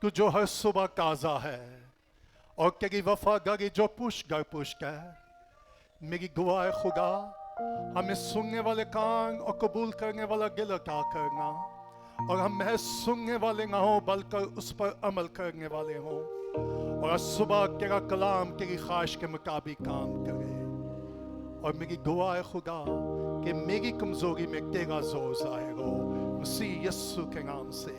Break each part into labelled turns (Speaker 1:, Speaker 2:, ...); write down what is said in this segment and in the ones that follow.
Speaker 1: تو جو ہر صبح تازہ ہے اور تیری وفاداری جو پشت در پشت ہے. میری دعا ہے خدا ہمیں سننے والے کان اور قبول کرنے والا دل عطا کرنا، اور ہم محض سننے والے نہ ہوں بلکہ اس پر عمل کرنے والے ہوں، اور آج صبح تیرا کلام تیری خواہش کے مطابق کام کرے. اور میری دعا ہے خدا کہ میری کمزوری میں تیرا زور ظاہر ہو، مسیح یسوع کے نام سے.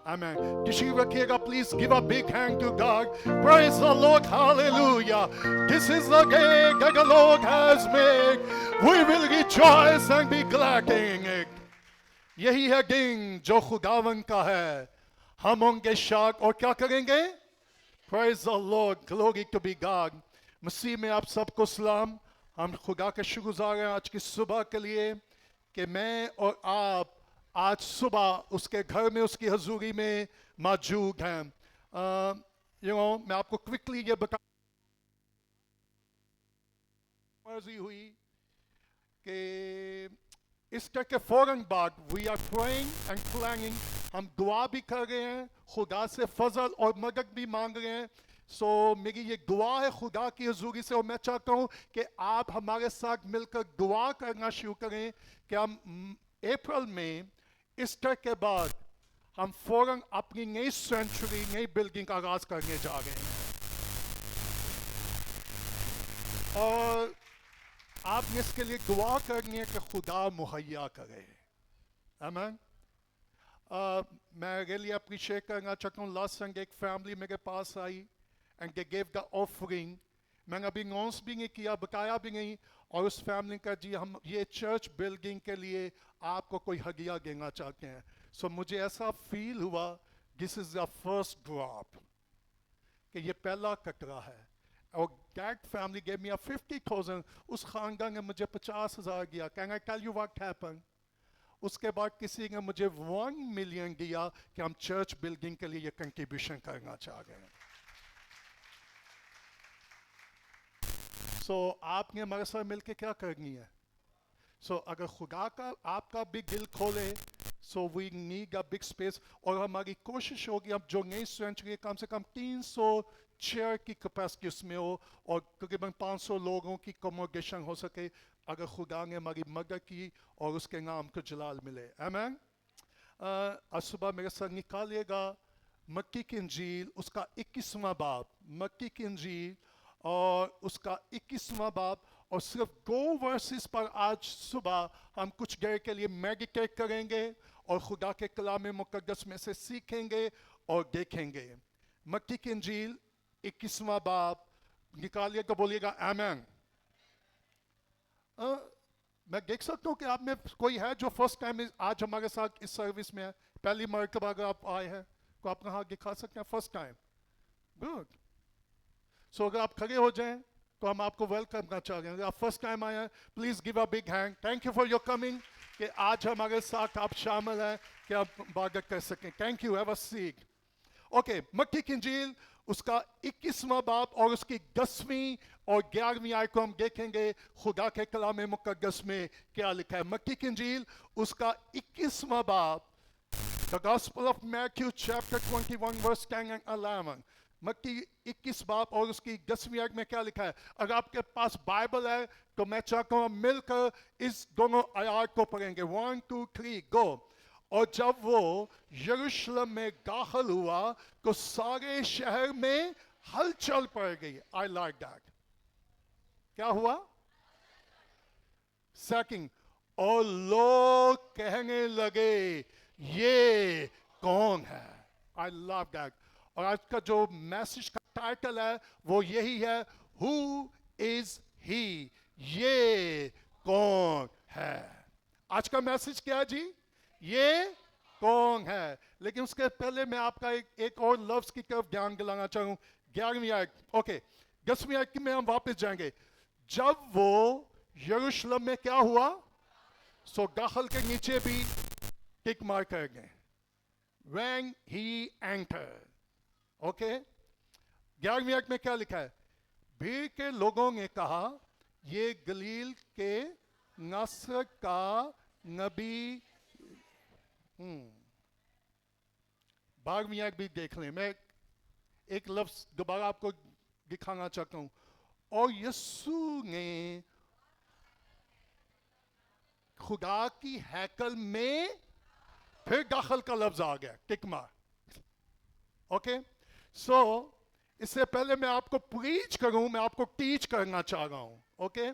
Speaker 1: Amen. تشریف رکھیے گا. Please give a big hand to God. Praise the Lord. Hallelujah. This is the day that the Lord has made. We will rejoice and be glad in it. یہی ہے دن جو خداوند کا ہے، ہم ہوں گے شاد اور کیا کریں گے؟ Praise the Lord. Glory to be God. مسیح میں آپ سب کو سلام. ہم خدا کا شکر گزار ہیں آج کی صبح کے لیے کہ میں اور آپ آج صبح اس کے گھر میں اس کی حضوری میں موجود ہیں. میں آپ کو کوئکلی یہ بتا مرضی ہوئی کہ اسٹر کے فوراً بعد we are praying and planning, ہم دعا بھی کر رہے ہیں، خدا سے فضل اور مدد بھی مانگ رہے ہیں. سو میری یہ دعا ہے خدا کی حضوری سے، اور میں چاہتا ہوں کہ آپ ہمارے ساتھ مل کر دعا کرنا شروع کریں کہ ہم اپریل میں اسٹر کے بعد ہم فوراً اپنی نئی سینچری، نئی بلڈنگ کا آغاز کرنے جا رہے ہیں. اور آپ نے اس کے لیے دعا کرنی ہے کہ خدا مہیا کرے. آمین. میں ریلی اپریشیٹ کرنا چاہتا ہوں. لاسٹ سنڈے ایک فیملی میرے پاس آئی and they gave the offering. میں نے ابھی اناؤنس بھی نہیں کیا، بتایا بھی نہیں، اور اس فیملی کا جی ہم یہ چرچ بلڈنگ کے لیے آپ کو کوئی ہدیہ دینا چاہتے ہیں. سو مجھے ایسا فیل ہوا دس از دا فرسٹ ڈراپ، کہ یہ پہلا قطرہ ہے. اور دیٹ فیملی گیو می 50,000. اس خاندان نے مجھے 50,000 دیا. Can I tell you what happen? اس کے بعد کسی نے مجھے 1 ملین دیا کہ ہم چرچ بلڈنگ کے لیے یہ کنٹریبیوشن کرنا چاہ رہے ہیں. سو آپ نے ہمارے ساتھ مل کے کیا کرنی ہے؟ سو اگر خدا کا آپ کا بھی دل کھولے، so we need a big space. اور ہماری کوشش ہوگی اب جو نئی سینچری کم سے کم 300 چیئر کی کیپیسٹی اس میں ہو، اور تقریباً 500 لوگوں کی کموڈیشن ہو سکے، اگر خدا نے ہماری مدد کی اور اس کے نام کو جلال ملے. آمین. آج صبح میرے ساتھ نکالیے گا متی کی انجیل اس کا 21واں باب. متی کی انجیل اور اس کا 21واں باب، اور صرف 2 ورسز پر آج صبح ہم کچھ دیر کے لیے میڈیٹیٹ کریں گے اور خدا کے کلام مقدس میں سے سیکھیں گے اور دیکھیں گے. متی کی انجیل 21واں باب نکالیے تو بولیے گا آمین. میں دیکھ سکتا ہوں کہ آپ میں کوئی ہے جو فرسٹ ٹائم آج ہمارے ساتھ اس سروس میں ہے، پہلی مرتبہ اگر آپ آئے ہیں تو آپ کہاں دکھا سکتے ہیں فرسٹ ٹائم. گڈ. سو اگر آپ کھڑے ہو جائیں تو ہم آپ کو ویلکم کرنا چاہ رہے ہیں. اگر آپ فرسٹ ٹائم آئے ہیں please give a big hand. Thank you for your coming, کہ آج ہمارے ساتھ آپ شامل ہیں کہ آپ عبادت کر سکیں. Thank you. Have a seat. Okay. متی کی انجیل اس کا 21واں باب اور اس کی 10ویں اور 11ویں آیت کو ہم دیکھیں گے خدا کے کلام مقدس میں کیا لکھا ہے. متی کی انجیل اس کا 21واں باب، The Gospel of Matthew chapter 21 verse 10 and 11. متی 21 باب اور اس کی 10ویں آیت میں کیا لکھا ہے. اگر آپ کے پاس بائبل ہے تو میں چاہتا ہوں ہم مل کر اس دونوں آیات کو پڑھیں گے. 1 2 3 گو. اور جب وہ یروشلم میں داخل ہوا تو سارے شہر میں ہلچل پڑ گئی. I like that. کیا ہوا؟ سیکنڈ. اور لوگ کہنے لگے یہ کون ہے. I love that. اور آج کا جو میسج کا ٹائٹل ہے وہ یہی ہے Who is he؟ یہ کون ہے. آج کا میسج کیا جی؟ یہ کون ہے. لیکن اس کے پہلے میں آپ کا ایک اور لفظ کی طرف دھیان دلانا چاہوں. 11ویں آیت. اوکے. 10ویں آیت میں ہم واپس جائیں گے. جب وہ یروشلم میں کیا ہوا، سو داخل کے نیچے بھی ٹک مار کر گئے. When he entered. اوکے. 11ویں آیت میں کیا لکھا ہے. بھیڑ کے لوگوں نے کہا یہ گلیل کے ناصرت کا نبی. 12ویں آیت بھی دیکھ لیں. میں ایک لفظ دوبارہ آپ کو دکھانا چاہتا ہوں. اور یسوع نے خدا کی ہیکل میں پھر داخل کا لفظ آ گیا ٹک مار. اوکے سو اس سے پہلے میں آپ کو پریچ کروں میں آپ کو ٹیچ کرنا چاہ رہا ہوں. اوکے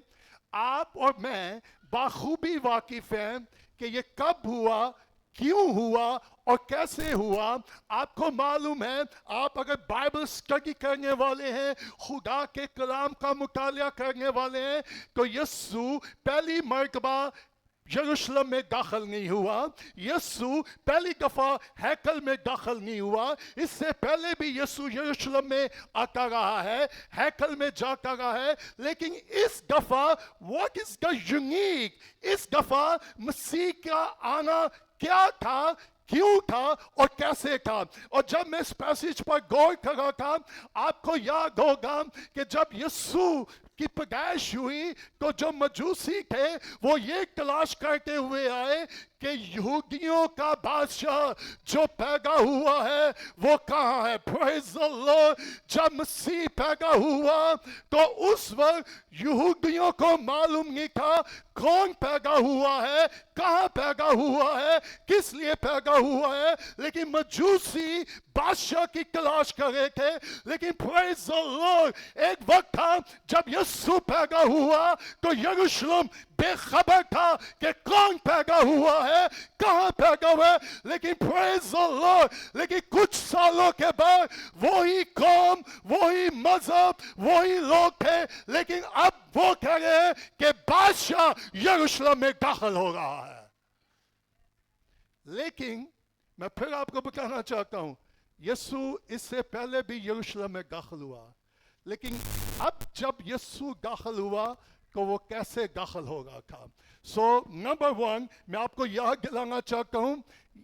Speaker 1: آپ اور میں بخوبی واقف ہیں کہ یہ کب ہوا, کیوں ہوا اور کیسے ہوا. آپ کو معلوم ہے, آپ اگر بائبل اسٹڈی کرنے والے ہیں, خدا کے کلام کا مطالعہ کرنے والے ہیں, تو یسوع پہلی مرتبہ یروشلم میں داخل نہیں ہوا. یسوع پہلی دفعہ ہیکل میں داخل نہیں ہوا. اس سے پہلے بھی یسوع یروشلم میں آتا رہا ہے, ہیکل میں جاتا رہا ہے. لیکن اس دفعہ واٹ از دا یونیک, اس دفعہ مسیح کا آنا کیا تھا, کیوں تھا اور کیسے تھا. اور جب میں اس پیسیج پر غور کر رہا تھا, آپ کو یاد ہوگا کہ جب یسوع کی پیدائش ہوئی تو جو مجوسی تھے وہ یہ تلاش کرتے ہوئے آئے کہ یہودیوں کا بادشاہ جو پیدا ہوا ہے وہ کہاں ہے. پریز دی لارڈ. جب مسیح پیدا ہوا تو اس وقت یہودیوں کو معلوم نہیں تھا کون پیدا ہوا ہے, کہاں پیدا ہوا ہے, کس لیے پیدا ہوا ہے. لیکن مجوسی بادشاہ کی تلاش کر رہے تھے. لیکن پریز دی لارڈ, ایک وقت تھا جب یسوع پیدا ہوا تو یروشلم بے خبر تھا کہ کون پیدا ہوا ہے, کہاں پیدا ہوا ہے. لیکن پریز دی لارڈ, لیکن کچھ سالوں کے بعد وہی قوم, وہی مذہب, وہی لوگ تھے. لیکن اب وہ کہہ رہے ہیں کہ بادشاہ یروشلم میں داخل ہو رہا ہے. لیکن میں پھر آپ کو بتانا چاہتا ہوں, یسوع اس سے پہلے بھی یروشلم میں داخل ہوا. لیکن اب جب یسوع داخل ہوا تو وہ کیسے داخل ہو رہا تھا. سو نمبر ون, میں آپ کو یاد دلانا چاہتا ہوں,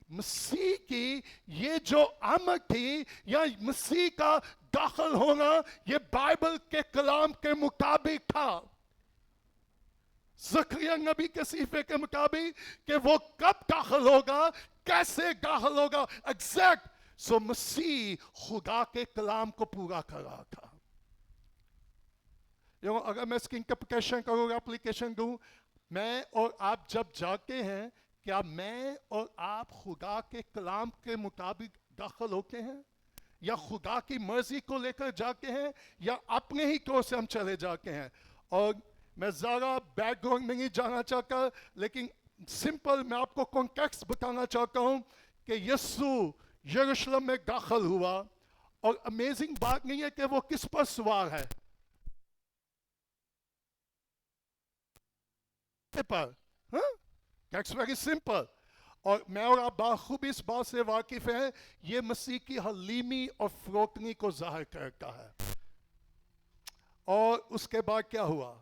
Speaker 1: مسیح کی یہ جو آمد تھی یا مسیح کا داخل ہونا یہ بائبل کے کلام کے مطابق تھا. زکریا نبی کے صحیفے کے مطابق کہ وہ کب داخل ہوگا, کیسے داخل ہوگا ایگزیکٹ. سو مسیح خدا کے کلام کو پورا کر رہا تھا. اگر میں اس کی انٹرپریٹیشن کروں, اپلیکیشن دوں, میں اور آپ جب جاگتے ہیں, کیا میں اور آپ خدا کے کلام کے مطابق داخل ہوتے ہیں, یا خدا کی مرضی کو لے کر جاتے ہیں, یا اپنے ہی طور سے ہم چلے جاتے ہیں. اور میں زیادہ بیک گراؤنڈ میں نہیں جانا چاہتا, لیکن سمپل میں آپ کو کانٹیکسٹ بتانا چاہتا ہوں کہ یسوع یروشلم میں داخل ہوا. اور امیزنگ بات نہیں ہے کہ وہ کس پر سوار ہے, پر دیٹس ویری سمپل. اور میں اور آپ بخوبی اس بات سے واقف ہیں, یہ مسیح کی حلیمی اور فروتنی کو ظاہر کرتا ہے. اور اس کے بعد کیا ہوا,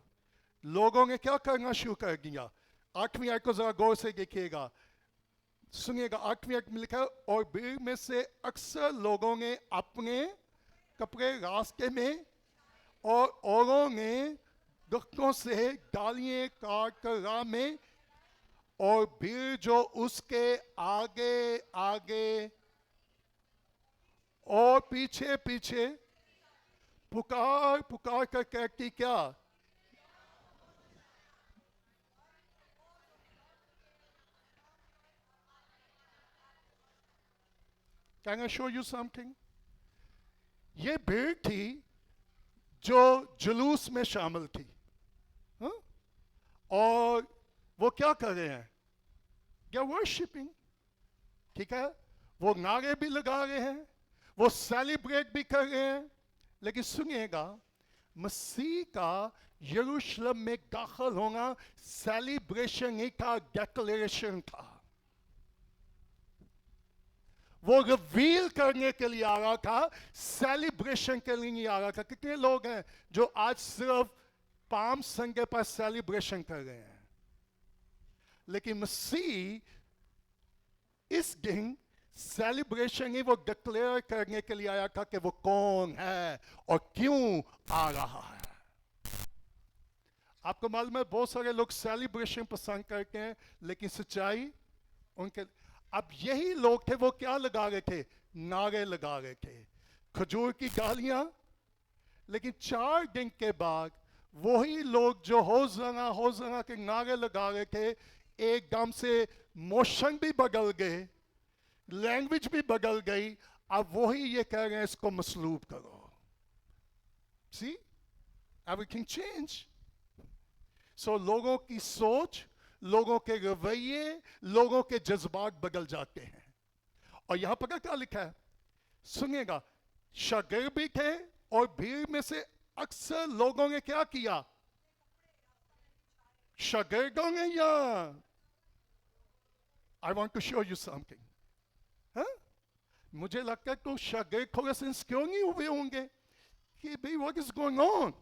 Speaker 1: لوگوں نے کیا کرنا شروع کر دیا. 8ویں آیت کو ذرا غور سے دیکھیے گا, سنیے گا. 8ویں آیت میں لکھا ہے, اور بھیڑ میں سے اکثر لوگوں نے اپنے کپڑے راستے میں اور اوروں نے درختوں سے ڈالیاں کاٹ کر راہ میں, اور بھیڑ جو اس کے آگے آگے اور پیچھے پیچھے پکار پکار کر کہتی کیا, Can I show you something? یہ بھیڑ تھی جو جلوس میں شامل تھی, اور وہ کیا کر رہے ہیں, کیا ورشپنگ. ٹھیک ہے, وہ نعرے بھی لگا رہے ہیں, وہ سیلیبریٹ بھی کر رہے ہیں. لیکن سنیے گا, مسیح کا یروشلم میں داخل ہونا سیلیبریشن نہیں تھا, ڈیکلیریشن تھا. وہ ریویل کرنے کے لیے آ رہا تھا, سیلیبریشن کے لیے نہیں آ رہا تھا. کتنے لوگ ہیں جو آج صرف پام سنڈے پر سیلیبریشن کر رہے ہیں, لیکن مسیح اس دن سیلیبریشن ہی وہ ڈکلیئر کرنے کے لیے آیا تھا کہ وہ کون ہے اور کیوں آ رہا ہے. آپ کو معلوم ہے بہت سارے لوگ سیلیبریشن پسند کرتے ہیں, لیکن سچائی ان کے, اب یہی لوگ تھے وہ کیا لگا رہے تھے, نعرے لگا رہے تھے. खजूर की गालियां, लेकिन 4 दिन के बाद वही लोग जो होज़ना के नारे लगा रहे थे, एकदम से मोशन भी बदल गए, लैंग्वेज भी बदल गई. अब वही ये कह रहे हैं इसको मसलूब करो. See, everything changed. So लोगों की सोच, लोगों के रवैये, लोगों के जज्बात बदल जाते हैं. और यहां पर क्या लिखा है सुनिएगा, शागिर्द भी थे और भीड़ में से अक्सर लोगों ने क्या किया, शागिर्दों ने, या I want to show you something. मुझे लगता है तो शागिर्द थोड़े से क्यों नहीं हुए होंगे कि भाई व्हाट इज गोइंग ऑन.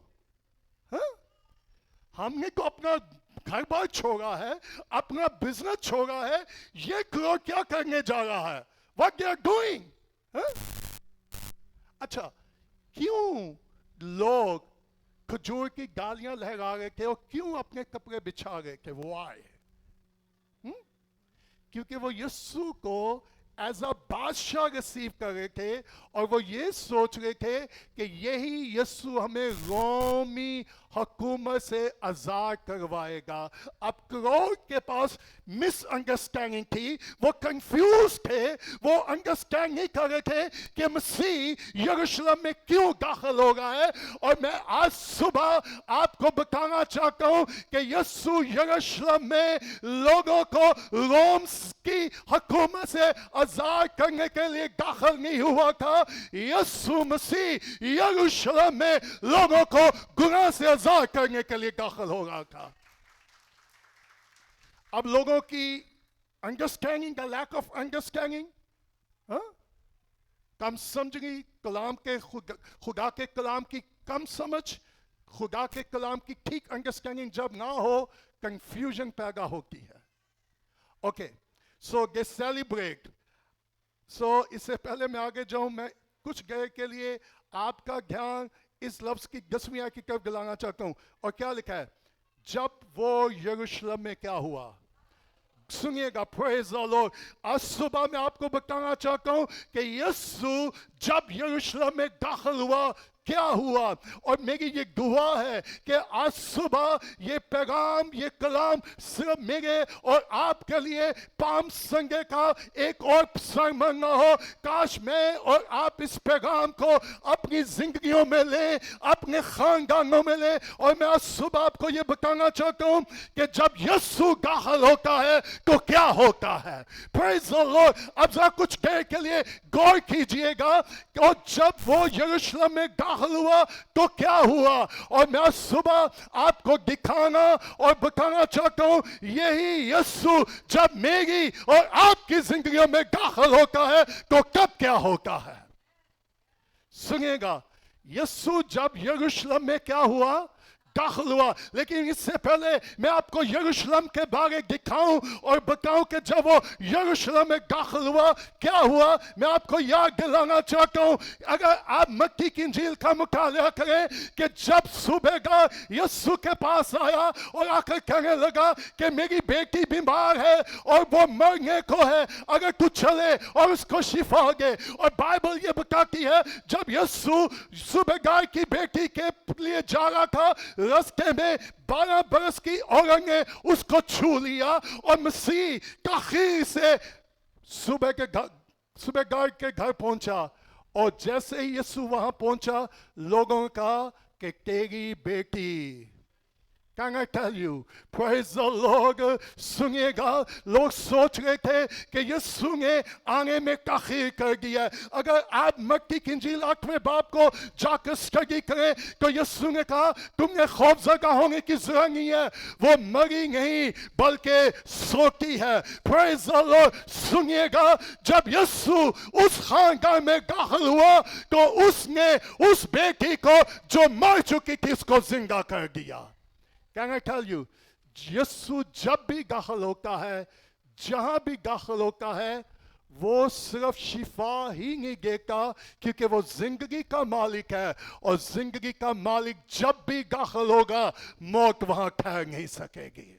Speaker 1: हमने तो अपना घर बार छोड़ा है, अपना बिजनेस छोड़ा है, ये क्राउड क्या करने जा रहा है, व्हाट दे आर डूइंग. अच्छा, क्यों लोग खजूर की डालियां लहरा रहे थे और क्यों अपने कपड़े बिछा रहे थे, वो आए? क्योंकि वो यीशु को एज अ बादशाह रिसीव कर रहे थे और वो ये सोच रहे थे कि यही यीशु हमें रोमी हुकूमत से आजाद करवाएगा. अब क्राउड के पास मिसअंडरस्टैंडिंग थी, वो कंफ्यूज थे, वो अंडरस्टैंड नहीं कर रहे थे कि मसीह यरूशलेम में क्यों दाखिल हो रहा है. और मैं आज सुबह आपको बताना चाहता हूं कि यीशु यरूशलेम में लोगों को रोम की हुकूमत से आजाद करने के लिए दाखिल नहीं हुआ था. यीशु मसीह यरूशलेम में लोगों को गुनाह से आजाद करने के लिए दाखिल हो रहा था. अब लोगों की understanding, the lack of understanding, कम समझी, कलाम के खुदा के कलाम की कम समझ, खुदा के कलाम की ठीक अंडरस्टैंडिंग जब ना हो, कंफ्यूजन पैदा होती है. ओके, सो दे सेलिब्रेट. सो इससे पहले मैं आगे जाऊं, मैं कुछ गए के लिए आपका ध्यान इस लफ्ज की 10वीं आयत की तरफ दिलाना चाहता हूं. और क्या लिखा है, जब वो यरूशलेम में क्या हुआ, सुनिएगा, प्रेज द लॉर्ड. आज सुबह मैं आपको बताना चाहता हूं कि यीशु जब यरूशलेम में दाखिल हुआ, क्या हुआ. और मेरी ये दुआ है कि आज सुबह ये पैगाम, ये कलाम सिर्फ मेरे और आपके लिए पाम संडे का एक और सरमन ना हो. काश मैं और आप इस पैगाम को अपनी जिंदगियों में लें, अपने खानदानों में लें. और मैं आज सुबह आपको ये बताना चाहता हूं कि जब यीशु दाखिल होता है तो क्या होता है. Praise the Lord. अब जरा कुछ देर के लिए गौर कीजिएगा. और जब वो यरूशलेम में हुआ तो क्या हुआ. और मैं सुबह आपको दिखाना और बताना चाहता हूं, यही यीशु जब मेरी और आपकी जिंदगियों में दाखिल होता है तो कब क्या होता है. सुनिएगा, यीशु जब यरूशलेम में क्या हुआ, दाखिल हुआ. लेकिन इससे पहले मैं आपको यरूशलेम के बारे दिखाऊं और बताऊं कि जब वो यरूशलेम में दाखिल हुआ क्या हुआ. मैं आपको याद दिलाना चाहता हूं, अगर आप मत्ती की इंजील का मुताला करें कि जब सुबह यीशु के पास आया और आकर कहने लगा कि मेरी बेटी बीमार है और वो मरने को है, अगर तू चले और उसको शिफा दे. और बाइबल ये बताती है जब यीशु सुबह की बेटी के लिए जा रहा था, रास्ते में 12 बरस की औरत ने उसको छू लिया और मसीह ताखीर से सुबह के घर पहुंचा. और जैसे ही यीशु वहां पहुंचा, लोगों ने कहा कि तेरी बेटी, Can I tell you? Praise the Lord. सुनिएगा, लोग सोच रहे थे कि यीशु ने आने में ताखीर कर दिया. अगर आप मत्ती की इंजील 8वें बाब को जाकर स्टडी करें तो यीशु ने कहा तुमने खौफजदा होने की जरूरत नहीं है, वो मरी नहीं बल्कि सोती है. Praise the Lord. सुनिएगा, जब यीशु उस खानदान में दाखिल हुआ तो उसने उस बेटी को जो मर चुकी थी उसको जिंदा कर दिया. Can I tell you? यीशु जब भी दाखिल होता है, जहां भी दाखिल होता है, वो सिर्फ शिफा ही नहीं देता, क्योंकि वो जिंदगी का मालिक है. और जिंदगी का मालिक जब भी दाखिल होगा, मौत वहां ठहर नहीं सकेगी.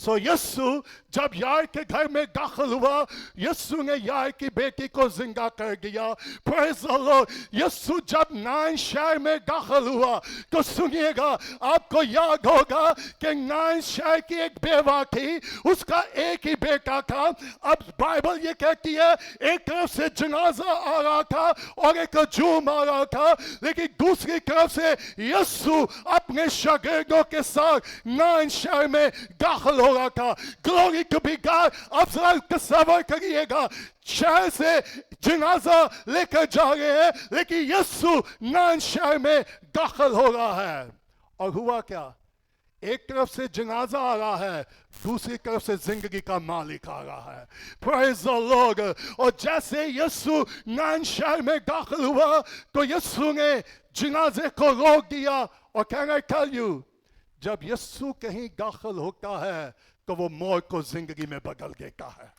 Speaker 1: सो यस्सु जब यार के घर में दाखिल हुआ, यस्सु ने यार की बेटी को जिंदा कर दिया। Praise the Lord. यस्सु जब नाइन शहर में दाखिल हुआ, तो सुनिएगा, आपको याद होगा कि नाइन शहर की एक बेवा थी, उसका एक ही बेटा था। अब बाइबल ये कहती है एक तरफ से जनाजा आ रहा था और एक हजूम आ रहा था, लेकिन दूसरी तरफ से यस्सु अपने शागिर्दों के साथ नाइन शहर में दाखिल हो रहा था। Glory to be God. अब जरा तस्वीर करिएगा, शहर से जनाजा लेकर जा रहे हैं, लेकिन यस्सु नाइन शहर में दाखिल हो रहा है। और हुआ क्या? एक तरफ से जनाजा आ रहा है, दूसरी तरफ से जिंदगी का मालिक आ रहा है। Praise the Lord. और जैसे यस्सु नाइन शहर में दाखिल हुआ, तो यस्सु ने जनाजे को रोक दिया। और कैन आई टेल यू, जब यस्सु कहीं दाखिल होता है तो वो मौत को जिंदगी में बदल देता है।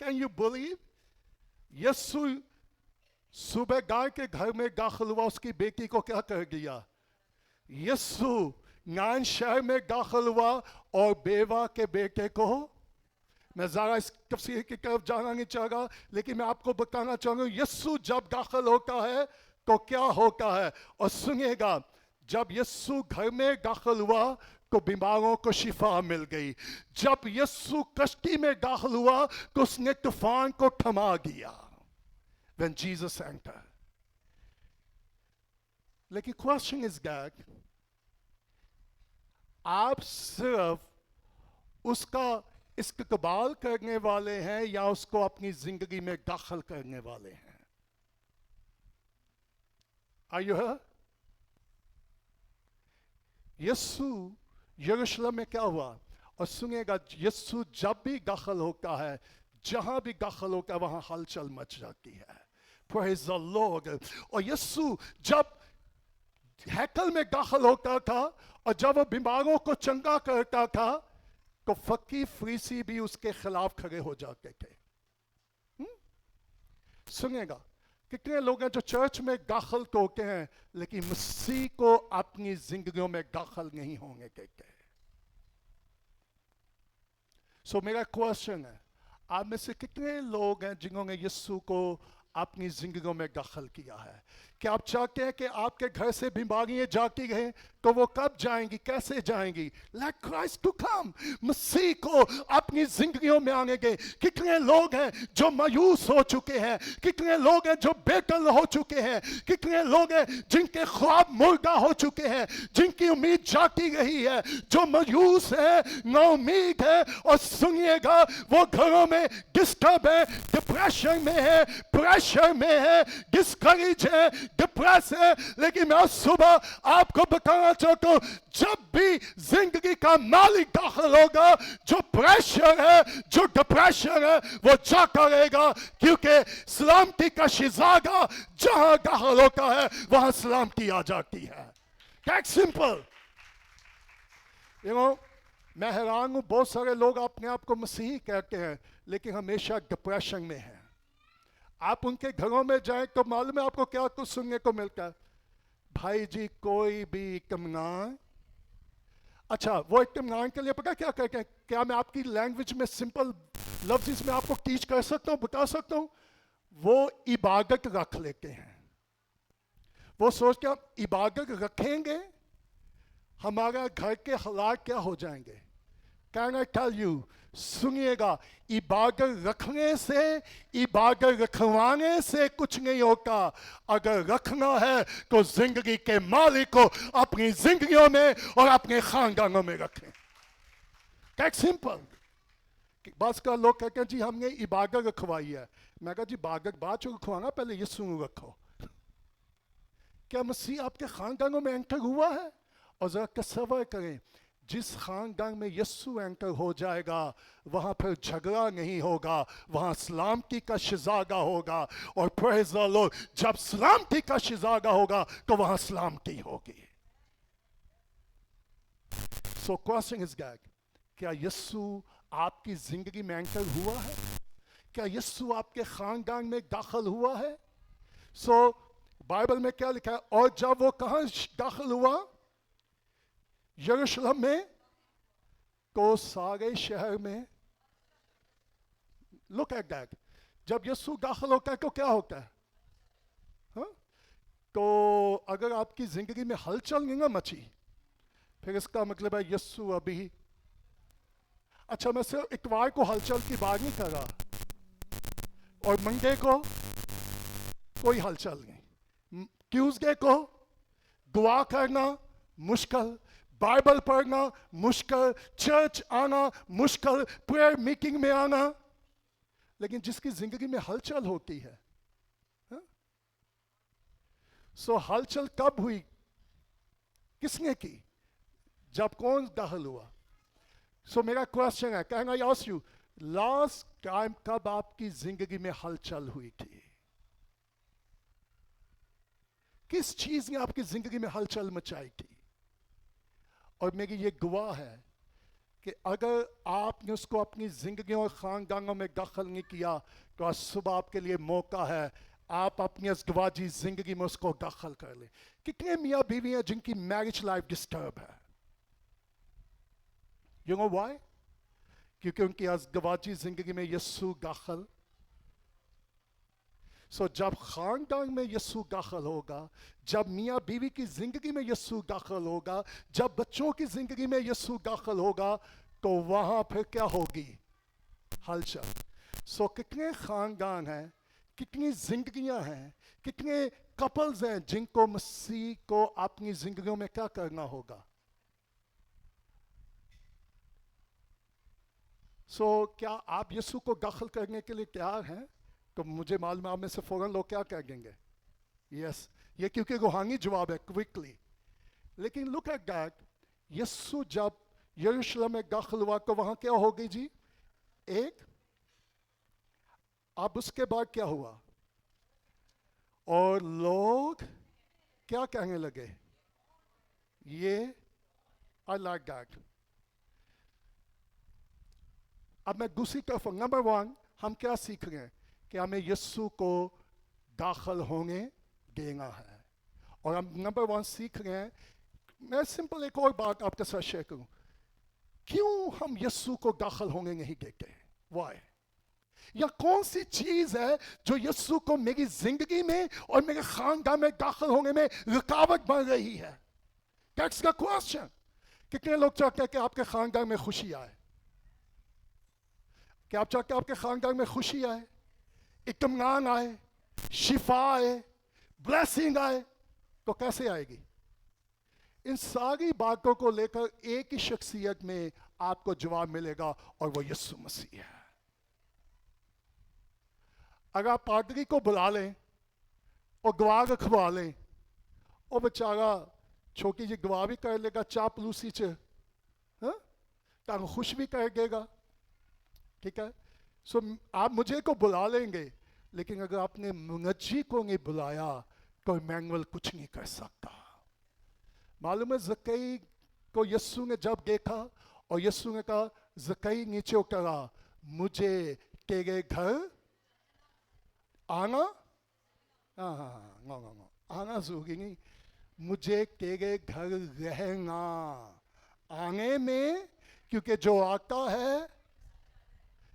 Speaker 1: Can you believe? यस्सु सूबेदार के घर में दाखिल हुआ, उसकी बेटी को क्या कर दिया? यस्सु नाइन शहर में दाखिल हुआ और बेवा के बेटे को, मैं ज़रा इस तफसीर की तरफ जाना नहीं चाहता, लेकिन मैं आपको बताना चाहूँगा यस्सु जब दाखिल होता है तो क्या होता है। और सुनिएगा, जब यस्सु घर में दाखिल हुआ तो बीमारों को शिफा मिल गई। जब यस्सु कश्ती में दाखिल हुआ तो उसने तूफान को थमा दिया। When Jesus entered. लेकिन question is that आप सिर्फ उसका इस्तकबाल करने वाले हैं या उसको अपनी जिंदगी में दाखिल करने वाले हैं? Are you here? यस्सु यरूशलेम में क्या हुआ? और सुनिएगा, यस्सु जब भी दाखिल होता है, जहां भी दाखिल होता है, वहां हलचल मच जाती है। Praise the Lord. और यस्सु जब हैकल में दाखिल होता था और जब वो बीमारों को चंगा करता था, तो फकीर फरीसी भी उसके खिलाफ खड़े हो जाते थे। सुनिएगा, कितने लोग हैं जो चर्च में दाखिल तो होते हैं, लेकिन मसीह को अपनी जिंदगियों में दाखिल नहीं होंगे कहते हैं। सो मेरा क्वेश्चन है, आप में से कितने लोग हैं जिन्होंने यीशु को अपनी जिंदगियों में दाखिल किया है? क्या आप चाहते हैं कि आपके घर से बीमारियां जाती रहें? तो वो कब जाएंगी, कैसे जाएंगी? Let Christ to come. मसीह को अपनी जिंदगियों में आने के। कितने लोग हैं जो मायूस हो चुके हैं, कितने लोग हैं जो बेकल हो चुके हैं, कितने लोग हैं जिनके ख्वाब मुर्दा हो चुके हैं, जिनकी उम्मीद जाती रही है, जो मायूस है, नाउम्मीद है। और सुनिएगा, वो घरों में डिस्टर्ब है, डिप्रेशन में है, प्रेशर में है, डिस्करेज है, डिप्रेस है। लेकिन मैं सुबह आपको बताना चाहता हूं, जब भी जिंदगी का मालिक दाखिल होगा, जो प्रेशर है, जो डिप्रेशन है, वो जाता रहेगा। क्योंकि सलामती का शिजागा जहां दाखिल होता है, वहां सलामती आ जाती है। That's simple. मैं हैरान हूं, बहुत सारे लोग अपने आप को मसीही कहते हैं, लेकिन हमेशा डिप्रेशन में है। आप उनके घरों में जाएं तो मालूम है आपको क्या कुछ सुनने को मिलता है? भाई जी कोई भी इत्मीनान। अच्छा, वो इत्मीनान के लिए पता क्या कहते हैं? क्या मैं आपकी लैंग्वेज में सिंपल लफ्ज़ में आपको टीच कर सकता हूँ, बता सकता हूँ? वो इबादत रख लेते हैं। वो सोचते हैं हम इबादत रखेंगे, हमारा घर के हालात क्या हो जाएंगे? कैन आई टेल यू, सुनिएगा, इबादत रखने से, इबादत रखवाने से कुछ नहीं होता। अगर रखना है तो जिंदगी के मालिक को अपनी जिंदगियों में और अपने खानदानों में रखें। That's simple. बस का लोग कहते हैं जी हमने इबादत रखवाई है। मैं कहा जी इबादत बाद चो रखवाना, पहले यीशु रखो। क्या मसीह आपके खानदानों में एंटर हुआ है? और जरा तसव्वुर करें, जिस खानदान में यीशु एंटर हो जाएगा, वहां पर झगड़ा नहीं होगा, वहां सलामती का शिजागा होगा। और प्रेज़ द लॉर्ड, जब सलामती का शिजागा होगा तो वहां सलामती होगी। सो क्वेश्चन इज दैट, क्या यीशु आपकी जिंदगी में एंटर हुआ है? क्या यीशु आपके खानदान में दाखिल हुआ है? सो बाइबल में क्या लिखा है? और जब वो कहां दाखिल हुआ? यरूशलेम में को सारे शहर में. Look at that. जब यीशु दाखिल होता है तो क्या होता है? हाँ? तो अगर आपकी जिंदगी में हलचल नहीं ना मची, फिर इसका मतलब है यीशु अभी. अच्छा, मैं सिर्फ इतवार को हलचल की बात नहीं कर रहा, और मंडे को कोई हलचल नहीं. ट्यूसडे को दुआ करना मुश्किल, बाइबल पढ़ना मुश्किल, चर्च आना मुश्किल, प्रेयर मीटिंग में आना. लेकिन जिसकी जिंदगी में हलचल होती है, सो हलचल कब हुई, किसने की, जब कौन दाखिल हुआ? सो मेरा क्वेश्चन है, can I ask you, last time कब आपकी जिंदगी में हलचल हुई थी? किस चीज ने आपकी जिंदगी में हलचल मचाई थी? और मेरी ये गवाह है कि अगर आपने उसको अपनी जिंदगी और खानदानों में दखल नहीं किया, तो आज सुबह आपके लिए मौका है, आप अपनी अज़दवाजी जिंदगी में उसको दखल कर ले. कितने मियाँ बीवी हैं जिनकी मैरिज लाइफ डिस्टर्ब है? You know why? क्योंकि उनकी अज़दवाजी जिंदगी में यीशु दाखिल. सो जब खानदान में यीशु दाखिल होगा, जब मियाँ बीवी की जिंदगी में यीशु दाखिल होगा, जब बच्चों की जिंदगी में यीशु दाखिल होगा, तो वहां फिर क्या होगी? हलचल. सो कितने खानदान हैं, कितनी जिंदगियां हैं, कितने कपल्स हैं जिनको मसीह को अपनी जिंदगियों में क्या करना होगा? सो क्या आप यीशु को दाखिल करने के लिए तैयार हैं? तो मुझे मालूम है आप में से फौरन लोग क्या कहेंगे? यस. ये क्योंकि रूहानी जवाब है, क्विकली. लेकिन लुक एट दैट, यीशु जब यरूशलेम में दाखिल हुआ तो वहां क्या हो गई जी? एक. अब उसके बाद क्या हुआ? और लोग क्या कहने लगे? ये आई लाइक दैट. अब मैं दूसरी तरफ, नंबर वन, हम क्या सीख रहे हैं? कि हमें यीशु को दाखिल होने देना है. और हम नंबर वन सीख रहे हैं. मैं सिंपल एक और बात आपके साथ शेयर करूं. क्यों हम यीशु को दाखिल होने नहीं देते? वाई? या कौन सी चीज है जो यीशु को मेरी जिंदगी में और मेरे खानदान में दाखिल होने में रुकावट बन रही है? That's the question. कितने लोग चाहते हैं कि आपके खानदान में खुशी आए? क्या आप चाहते हैं आपके खानदान में खुशी आए, इत्मीनान आए, शिफा आए, ब्लेसिंग आए? तो कैसे आएगी? इन सारी बातों को लेकर एक ही शख्सियत में आपको जवाब मिलेगा, और वो यीशु मसीह है. अगर आप पादरी को बुला लें और गवाह रखवा लें, और बेचारा छोटी जी गवाह भी कर लेगा, चापलूसी च ताकि खुश भी कर देगा. ठीक है. सो आप मुझे को बुला लेंगे, लेकिन अगर आपने मुनज्जी को नहीं बुलाया तो इमैनुअल कुछ नहीं कर सकता. मालूम है ज़कई को यीशु ने जब देखा और यीशु ने कहा, ज़कई नीचे उतरा, मुझे तेरे घर आना, आना जरूरी नहीं, मुझे तेरे घर रहना. आने में, क्योंकि जो आता है,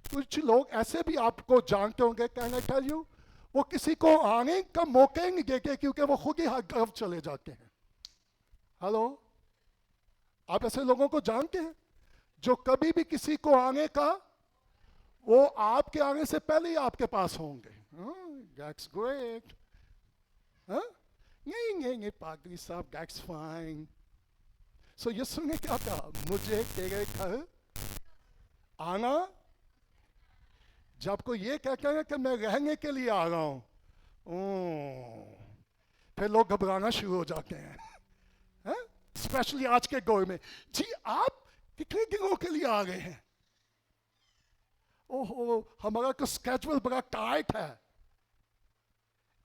Speaker 1: कुछ लोग ऐसे भी आपको जानते होंगे, कैन आई टेल यू, वो किसी को आने का मौका ही नहीं देते, क्योंकि वो खुद ही हर तरफ चले जाते हैं. हेलो, आप ऐसे लोगों को जानते हैं जो कभी भी किसी को आने का, वो आपके आने से पहले ही आपके पास होंगे. That's great. नहीं पादरी साहब, दैट्स फाइन. सो यीशु ने क्या कहा? मुझे तेरे घर आना. जब कोई ये कहता है कि मैं रहने के लिए आ रहा हूं, फिर लोग घबराना शुरू हो जाते हैं. स्पेशली आज के दौर में. जी आप कितने दिनों के लिए आ गए हैं? ओहो, हमारा तो स्केड्यूल बड़ा टाइट है.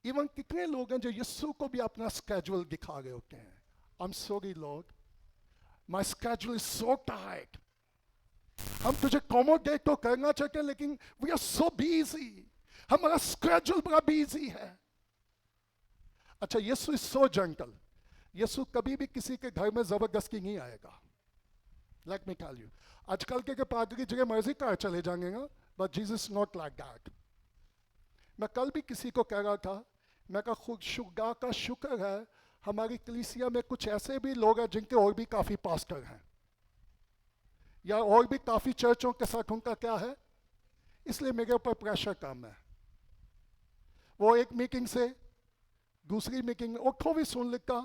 Speaker 1: इवन कितने लोग हैं जो यीशु को भी अपना स्केड्यूल दिखा रहे होते हैं. I am sorry Lord, my schedule is so tight. हम तुझे अकोमोडेट तो करना चाहते हैं, लेकिन वी आर सो बिजी, हमारा स्केड्यूल बड़ा बिजी है. अच्छा, यीशु इज सो जेंटल. यीशु कभी भी किसी के घर में जबरदस्ती नहीं आएगा. Let me tell you. आजकल के पादरी जगह मर्जी कार चले जाएंगे ना, but Jesus not like that. मैं कल भी किसी को कह रहा था, मैं कहा खुदा का शुक्र है हमारी कलीसिया में कुछ ऐसे भी लोग हैं जिनके और भी काफ़ी पास्टर हैं, या और भी काफ़ी चर्चों के साथ उनका क्या है, इसलिए मेरे ऊपर प्रेशर कम है. वो एक मीटिंग से दूसरी मीटिंग में ओठो भी सुन लिखा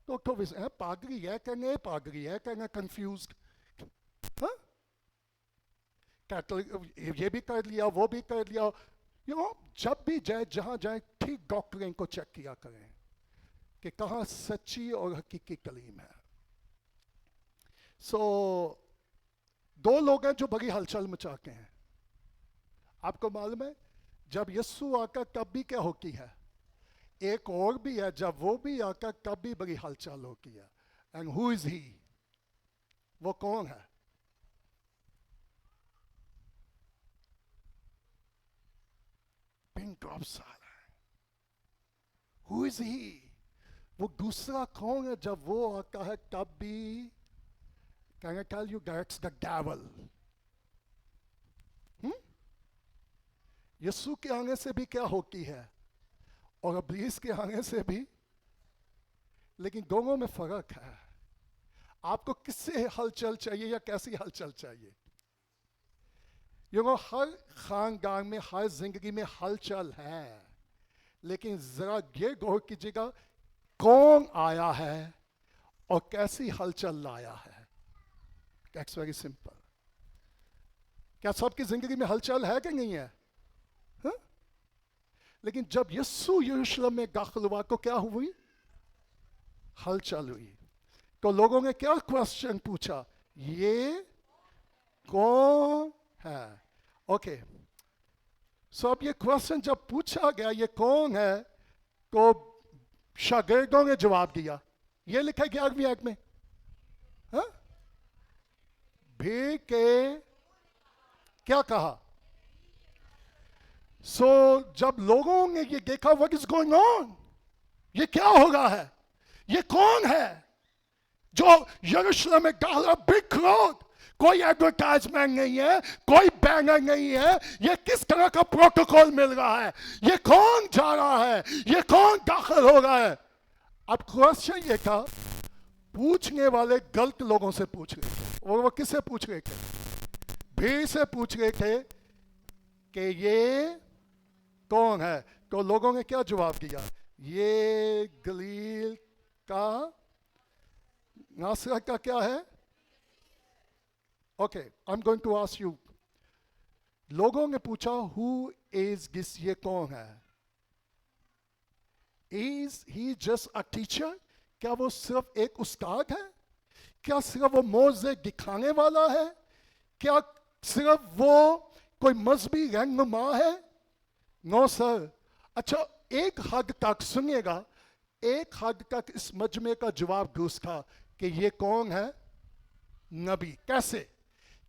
Speaker 1: तो ओठो भी पादरी है कहने कंफ्यूज, हाँ कैथोलिक ये भी कर लिया वो भी कर लिया. जब भी जाए जहाँ जाए ठीक डॉक्टरिन को चेक किया करें कि कहाँ सच्ची और हकीकी कलीम है. दो लोग हैं जो बड़ी हलचल मचाते हैं. आपको मालूम है जब यीशु आकर तब भी क्या होती है, एक और भी है जब वो भी आकर तब भी बड़ी हलचल होती है. एंड हु इज ही, वो कौन है? पिन ड्रॉप साला, हु इज ही? वो दूसरा कौन है जब वो आता है तब भी? Can I tell you that's the devil? यीशु के आने से भी क्या होती है और इब्लीस के आने से भी, लेकिन दोनों में फर्क है. आपको किससे हलचल चाहिए या कैसी हलचल चाहिए? हर खानदान में हर जिंदगी में हलचल है, लेकिन जरा ये गौर कीजिएगा कौन आया है और कैसी हलचल लाया है. That's very simple. क्या सबकी जिंदगी में हलचल है कि नहीं है? हा? लेकिन जब यीशु यरूशलेम में दाखिल हुआ तो क्या हुई? हलचल हुई. तो लोगों ने क्या क्वेश्चन पूछा, ये कौन है? ओके, सो अब ये क्वेश्चन जब पूछा गया ये कौन है, तो शागिर्दों ने जवाब दिया. ये लिखा है 11वीं आयत में, हाँ? भी के क्या कहा? जब लोगों ने ये देखा व्हाट इज गोइंग ऑन, ये क्या हो रहा है, ये कौन है जो यरूशलेम में डाला बिग क्राउड, कोई एडवर्टाइजमेंट नहीं है, कोई बैनर नहीं है, ये किस तरह का प्रोटोकॉल मिल रहा है, ये कौन जा रहा है, ये कौन दाखिल हो रहा है? अब क्वेश्चन ये था, पूछने वाले गलत लोगों से पूछ रहे थे. और वो किससे पूछ रहे थे? भीड़ से पूछ रहे थे कि ये कौन है. तो लोगों ने क्या जवाब दिया? ये गलील का नासरत का क्या है? Okay, I am going to ask you. लोगों ने पूछा हु इज दिस, ये कौन है? Is he just a teacher? क्या वो सिर्फ एक उस्ताद है? क्या सिर्फ वो मौजे दिखाने वाला है? क्या सिर्फ वो कोई मजहबी रहनुमा है? No sir. अच्छा, एक हद तक सुनिएगा, एक हद तक इस मजमे का जवाब दूस था कि ये कौन है? नबी. कैसे?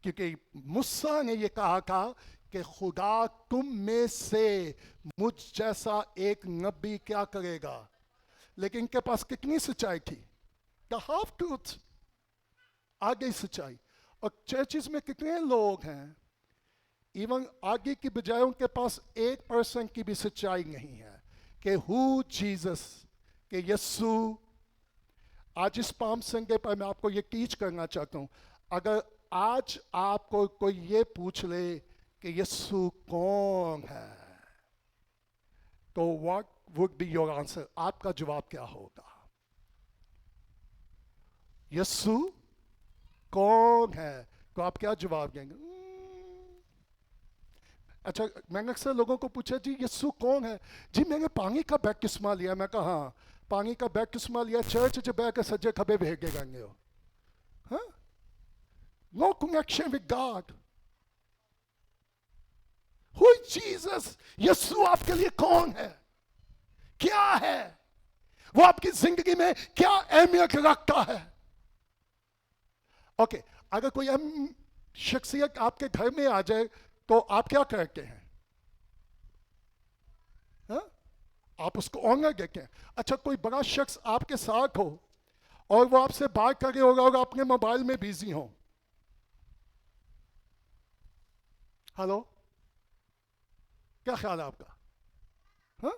Speaker 1: क्योंकि मूसा ने ये कहा था कि खुदा तुम में से मुझ जैसा एक नबी क्या करेगा. लेकिन इनके पास कितनी सच्चाई थी? द हाफ ट्रूथ, आगे सच्चाई. और चर्चिस में कितने लोग हैं इवन आगे की बजाय उनके पास 1% की भी सच्चाई नहीं है कि हु जीसस, कि यीशु. आज इस पाम संडे पर मैं आपको ये टीच करना चाहता हूँ. अगर आज आपको कोई ये पूछ ले कि यीशु कौन है, तो what would be your answer? आपका जवाब क्या होगा? यीशु कौन है? तो आप क्या जवाब देंगे? अच्छा, मैंने अक्सर लोगों को पूछा जी यीशु कौन है? जी मैंने पानी का बैप्टिस्मा लिया. मैं कहा हाँ, पानी का बैप्टिस्मा लिया, चर्च च बैठ के सज्जे खबे भेगे गए हो. हाँ, no connection with God. Who is Jesus? यीशु आपके लिए कौन है, क्या है, वो आपकी जिंदगी में क्या अहमियत रखता है? ओके, अगर कोई शख्सियत आपके घर में आ जाए तो आप क्या करते हैं? हा? आप उसको ऑनर देते हैं. अच्छा, कोई बड़ा शख्स आपके साथ हो اور وہ آپ سے بات کر رہے ہوگا اور اپنے موبائل میں بیزی ہوں. ہلو، کیا خیال ہے آپ کا؟ ہاں،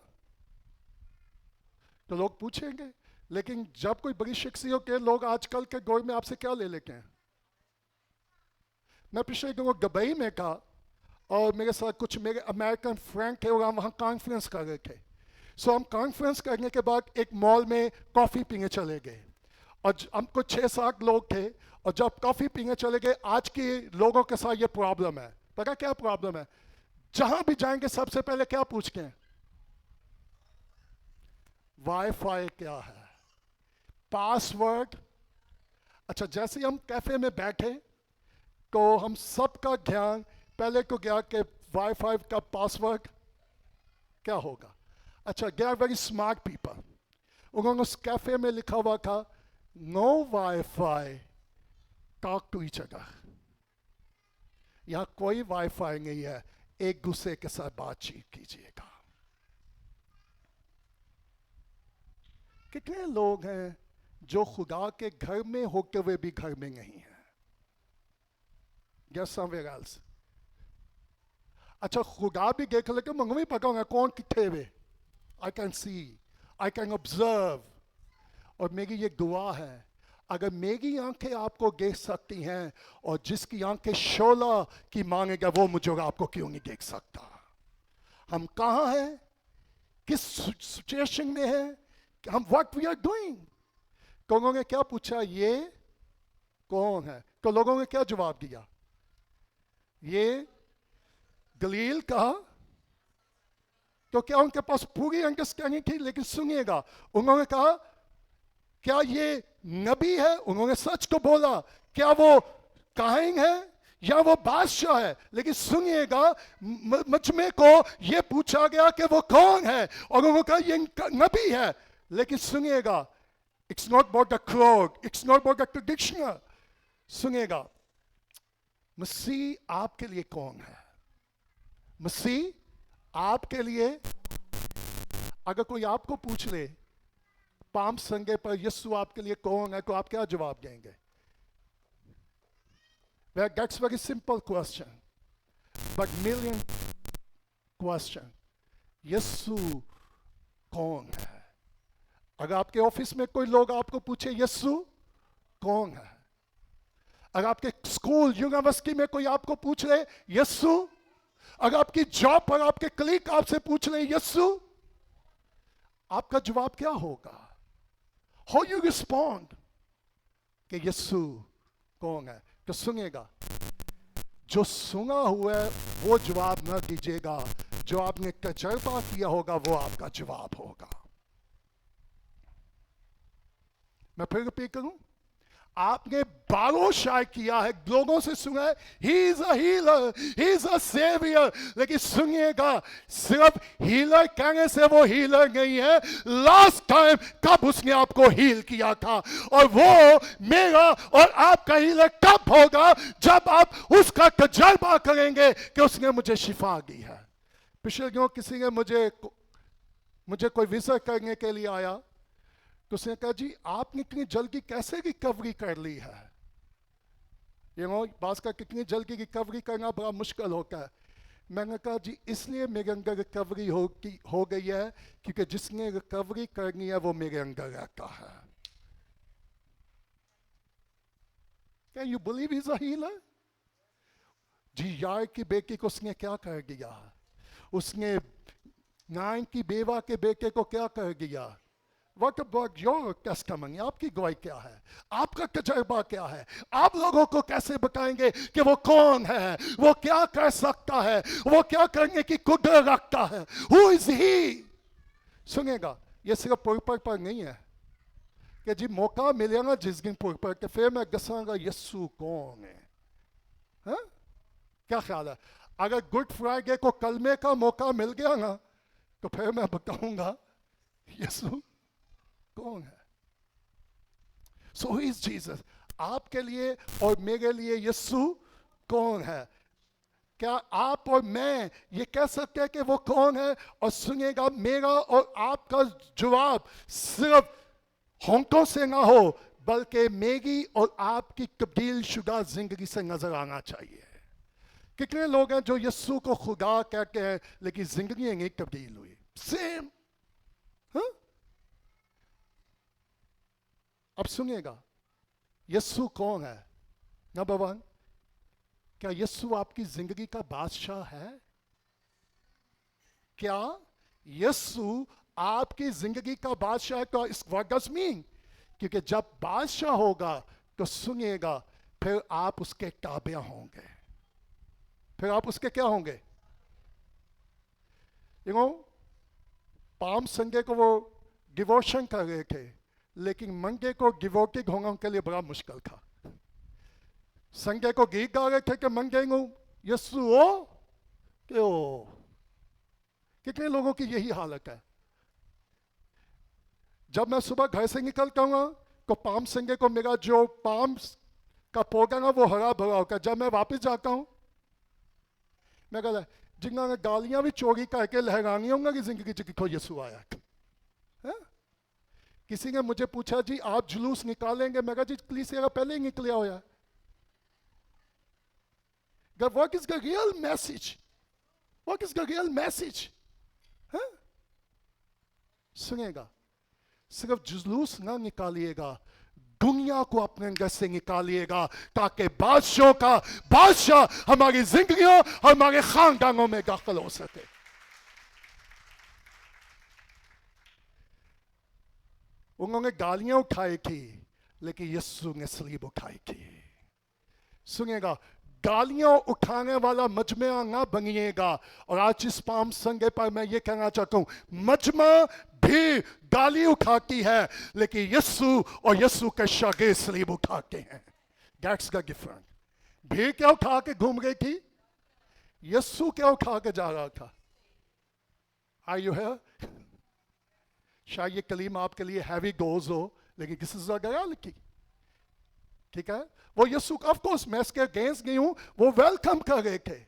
Speaker 1: تو لوگ پوچھیں گے. لیکن جب کوئی بڑی شخصیت کے لوگ آج کل کے دور میں آپ سے کیا لے لیتے ہیں؟ میں پچھلے دنوں دبئی میں تھا اور میرے ساتھ کچھ میرے امریکن فرینڈ تھے اور ہم وہاں کانفرنس کر رہے تھے. سو ہم کانفرنس کرنے کے بعد ایک مال میں کافی پینے چلے گئے اور ہم کو 6-7 لوگ تھے. اور جب کافی پینے چلے گئے، آج کے لوگوں کے ساتھ یہ پرابلم ہے. پتا کیا پرابلم ہے؟ جہاں بھی جائیں گے سب سے پہلے کیا پوچھتے ہیں؟ وائی فائی کیا ہے، پاس ورڈ. اچھا، جیسے ہم کیفے میں بیٹھے تو ہم سب کا دھیان پہلے کو گیا کہ وائی فائی کا پاس ورڈ کیا ہوگا. اچھا، they are very smart people. انہوں نے اس کیفے میں لکھا ہوا تھا no wifi talk to each other. یہاں کوئی وائی فائی نہیں ہے، ایک دوسرے کے ساتھ بات چیت کیجیے گا. کتنے لوگ ہیں جو خدا کے گھر میں ہوتے ہوئے بھی گھر میں نہیں ہیں؟ Guess somewhere else. اچھا، خدا بھی دیکھ لے کے منگو بھی پکاؤں گا کون کتنے ہوئے. I can see, I can observe. اور میری یہ دعا ہے، اگر میری آنکھیں آپ کو دیکھ سکتی ہیں اور جس کی آنکھیں شعلہ کی مانگے گا وہ مجھے اور آپ کو کیوں نہیں دیکھ سکتا؟ ہم کہاں ہیں، کس سچویشن میں ہیں، ہم what we are doing. لوگوں نے کیا پوچھا، یہ کون ہے؟ تو لوگوں نے کیا جواب دیا؟ یہ گلیل کا. تو کیا ان کے پاس پوری انڈرسٹینڈنگ تھی؟ لیکن سنیے گا، انہوں نے کہا کیا یہ نبی ہے؟ انہوں نے سچ کو بولا. کیا وہ کاہن ہے یا وہ بادشاہ ہے؟ لیکن سنیے گا، مجمع کو یہ پوچھا گیا کہ وہ کون ہے اور انہوں نے کہا یہ نبی ہے. لیکن سنیے گا، it's not about the crowd, it's not about the tradition. سنیے گا، مسیح آپ کے لیے کون ہے؟ مسیح آپ کے لیے، اگر کوئی آپ کو پوچھ لے پام سنگے پر یسوع آپ کے لیے کون ہے تو آپ کیا جواب دیں گے؟ Well, that's very simple question, but million question. یسوع کون ہے؟ اگر آپ کے آفس میں کوئی لوگ آپ کو پوچھے یسوع کون ہے، اگر آپ کے اسکول یونیورسٹی میں کوئی آپ کو پوچھ لے یسوع، اگر آپ کی جاب پر آپ کے کلیگ آپ سے پوچھ لیں یسوع، آپ کا جواب کیا ہوگا؟ How you respond کہ یسوع کون ہے؟ تو سنیے گا، جو سنا ہوا ہے وہ جواب نہ دیجیے گا، جو آپ نے تجربہ کیا ہوگا وہ آپ کا جواب ہوگا. میں پھر رپیٹ کروں، آپ نے باروں شائع کیا ہے، لوگوں سے سنا ہے ہی از اے ہیلر، ہی از اے سیویئر. لیکن سنیے گا، صرف ہیلر کہنے سے وہ ہیلر نہیں ہے. لاسٹ ٹائم کب اس نے آپ کو ہیل کیا تھا، اور وہ میرا اور آپ کا ہیلر کب ہوگا؟ جب آپ اس کا تجربہ کریں گے کہ اس نے مجھے شفا دی ہے. پچھلے دنوں کسی نے مجھے کوئی وزٹ کرنے کے لیے آیا تو اس نے کہا جی آپ نے اتنی جلدی کیسے ریکوری کر لی ہے؟ بعض کا کتنی جلدی ریکوری کرنا بڑا مشکل ہوتا ہے. میں نے کہا جی اس لیے میرے اندر ریکوری ہو گئی ہے کیونکہ جس نے ریکوری کرنی ہے وہ میرے اندر رہتا ہے. Can you believe he's a healer? جی یار کی بیٹی کو اس نے کیا کر دیا، اس نے نائن کی بیوہ کے بیٹے کو کیا کر دیا. What about your testimony? آپ کی گواہی کیا ہے؟ آپ کا تجربہ کیا ہے؟ آپ لوگوں کو کیسے بتائیں گے کہ وہ کون ہے، وہ کیا کر سکتا ہے، وہ کیا کرنے کی قدرت رکھتا ہے؟ Who is he? سنیں گا، یہ صرف پرپر پر نہیں ہے کہ جی موقع ملے گا جس دن پرپر کہ پھر میں دساں گا یسوع کون ہے. ہاں کیا خیال ہے؟ اگر گڈ فرائیڈے کو کلمے کا موقع مل گیا نا تو پھر میں بتاؤں گا یسوع کون ہے. So who is Jesus? آپ کے لیے اور میرے لیے یسوع کون ہے؟ کیا آپ اور میں یہ کہہ سکتے ہیں کہ وہ کون ہے؟ اور سنیے گا، میرا اور آپ کا جواب صرف ہونٹوں سے نہ ہو बल्कि मेरी और आपकी तब्दील शुदा जिंदगी से नजर आना चाहिए। कितने लोग हैं जो यीशु को खुदा कहते हैं लेकिन जिंदगी नहीं तब्दील हुई? सेम। हाँ? अब सुनिएगा, यीशु कौन है? नंबर वन, क्या यीशु आपकी जिंदगी का बादशाह है? क्या यीशु आपकी जिंदगी का बादशाह का इस व्हाट डज मीन? क्योंकि जब बादशाह होगा तो सुनिएगा, फिर आप उसके ताबे होंगे। फिर आप उसके क्या होंगे? पाम संडे को वो डिवोशन कर रहे थे, लेकिन मंडे को डिवोटेड होना उनके लिए बड़ा मुश्किल था। संडे को गीत गा रहे थे कि मंडे को यीशु हो कि हो। कितने लोगों की यही हालत है? जब मैं सुबह घर से निकलता हूँ तो पाम संडे को मेरा जो पाम का पौधा है वो हरा भरा होता है। जब मैं वापस जाता हूँ, मैं कहता जिन्होंने गालियां भी चोरी करके लहरानी होंगे कि जिंदगी च कितों यीशु आया है? किसी ने मुझे पूछा जी आप जुलूस निकालेंगे? मैं कहा जी कलीसिया पहले ही निकलिया होया। What is the real message? What is the real message? सुनेगा, सिर्फ जुलूस ना निकालिएगा, दुनिया को अपने अंदर से निकालिएगा, ताकि बादशाह का बादशाह हमारी जिंदगियों, हमारे खानदानों में दाखिल हो सके। उन्होंने गालियां उठाई थी, लेकिन यीशु ने सलीब उठाई थी। सुनिएगा, गालियां उठाने वाला मजमा ना बनिएगा। और आज इस पाम संडे पर मैं ये कहना चाहता हूं, मजमा भी गाली उठाती है, लेकिन यीशु और यीशु के शागिर्द सलीब उठाते हैं। That's the difference. भी क्या उठा के घूम गई थी? यीशु क्या उठा के जा रहा था? Are you here? शायद ये कलीम आपके लिए हैवी डोज हो, लेकिन दिस इज द रियलिटी। ठीक है? वो यीशु ऑफ कोर्स मैं इसके अगेंस्ट नहीं हूं, वो वेलकम कर रहे थे,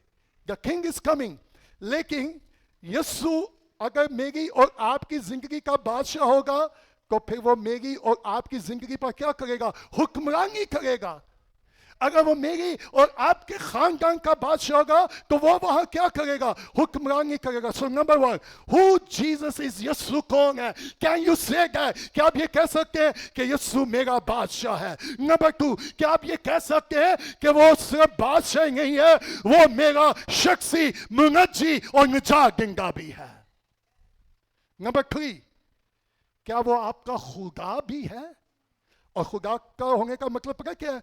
Speaker 1: द किंग इज कमिंग। लेकिन यीशु अगर मेरी और आपकी जिंदगी का बादशाह होगा, तो फिर वो मेरी और आपकी जिंदगी पर क्या करेगा? हुक्मरानी करेगा। अगर वो मेरी और आपके खानदान का बादशाह होगा, तो वो वहां क्या करेगा? हुक्मरानी करेगा। So number one, who Jesus is, यीशु कौन है? Can you say that? क्या आप ये कह सकते हैं कि यीशु मेरा बादशाह है? नंबर टू, क्या आप ये कह सकते हैं कि वो सिर्फ बादशाह नहीं है, वो मेरा शख्सी मुनज्जी और निजात देंदा भी है? नंबर थ्री, क्या वो आपका खुदा भी है? और खुदा का होने का मतलब पता क्या है?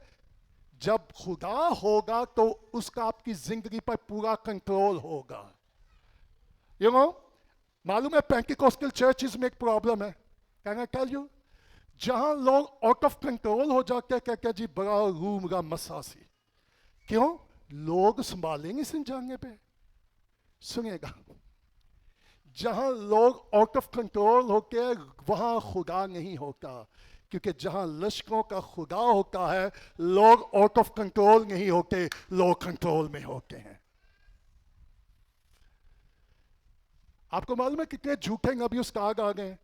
Speaker 1: जब खुदा होगा तो उसका आपकी जिंदगी पर पूरा कंट्रोल होगा। मालूम है पेंटिकोस्टल चर्चेस में एक प्रॉब्लम है, कैन आई टेल यू? जहां लोग आउट ऑफ कंट्रोल हो जाते हैं, कहते हैं जी बड़ा रूम का मसासी। क्यों? लोग संभालेंगे इस जगह पे। सुनिएगा, जहां लोग आउट ऑफ कंट्रोल होते हैं वहां खुदा नहीं होता, क्योंकि जहां लश्करों का खुदा होता है, लोग आउट ऑफ कंट्रोल नहीं होते, लोग कंट्रोल में होते हैं। आपको मालूम है कितने झूठे नबी उस्ताद आ गए?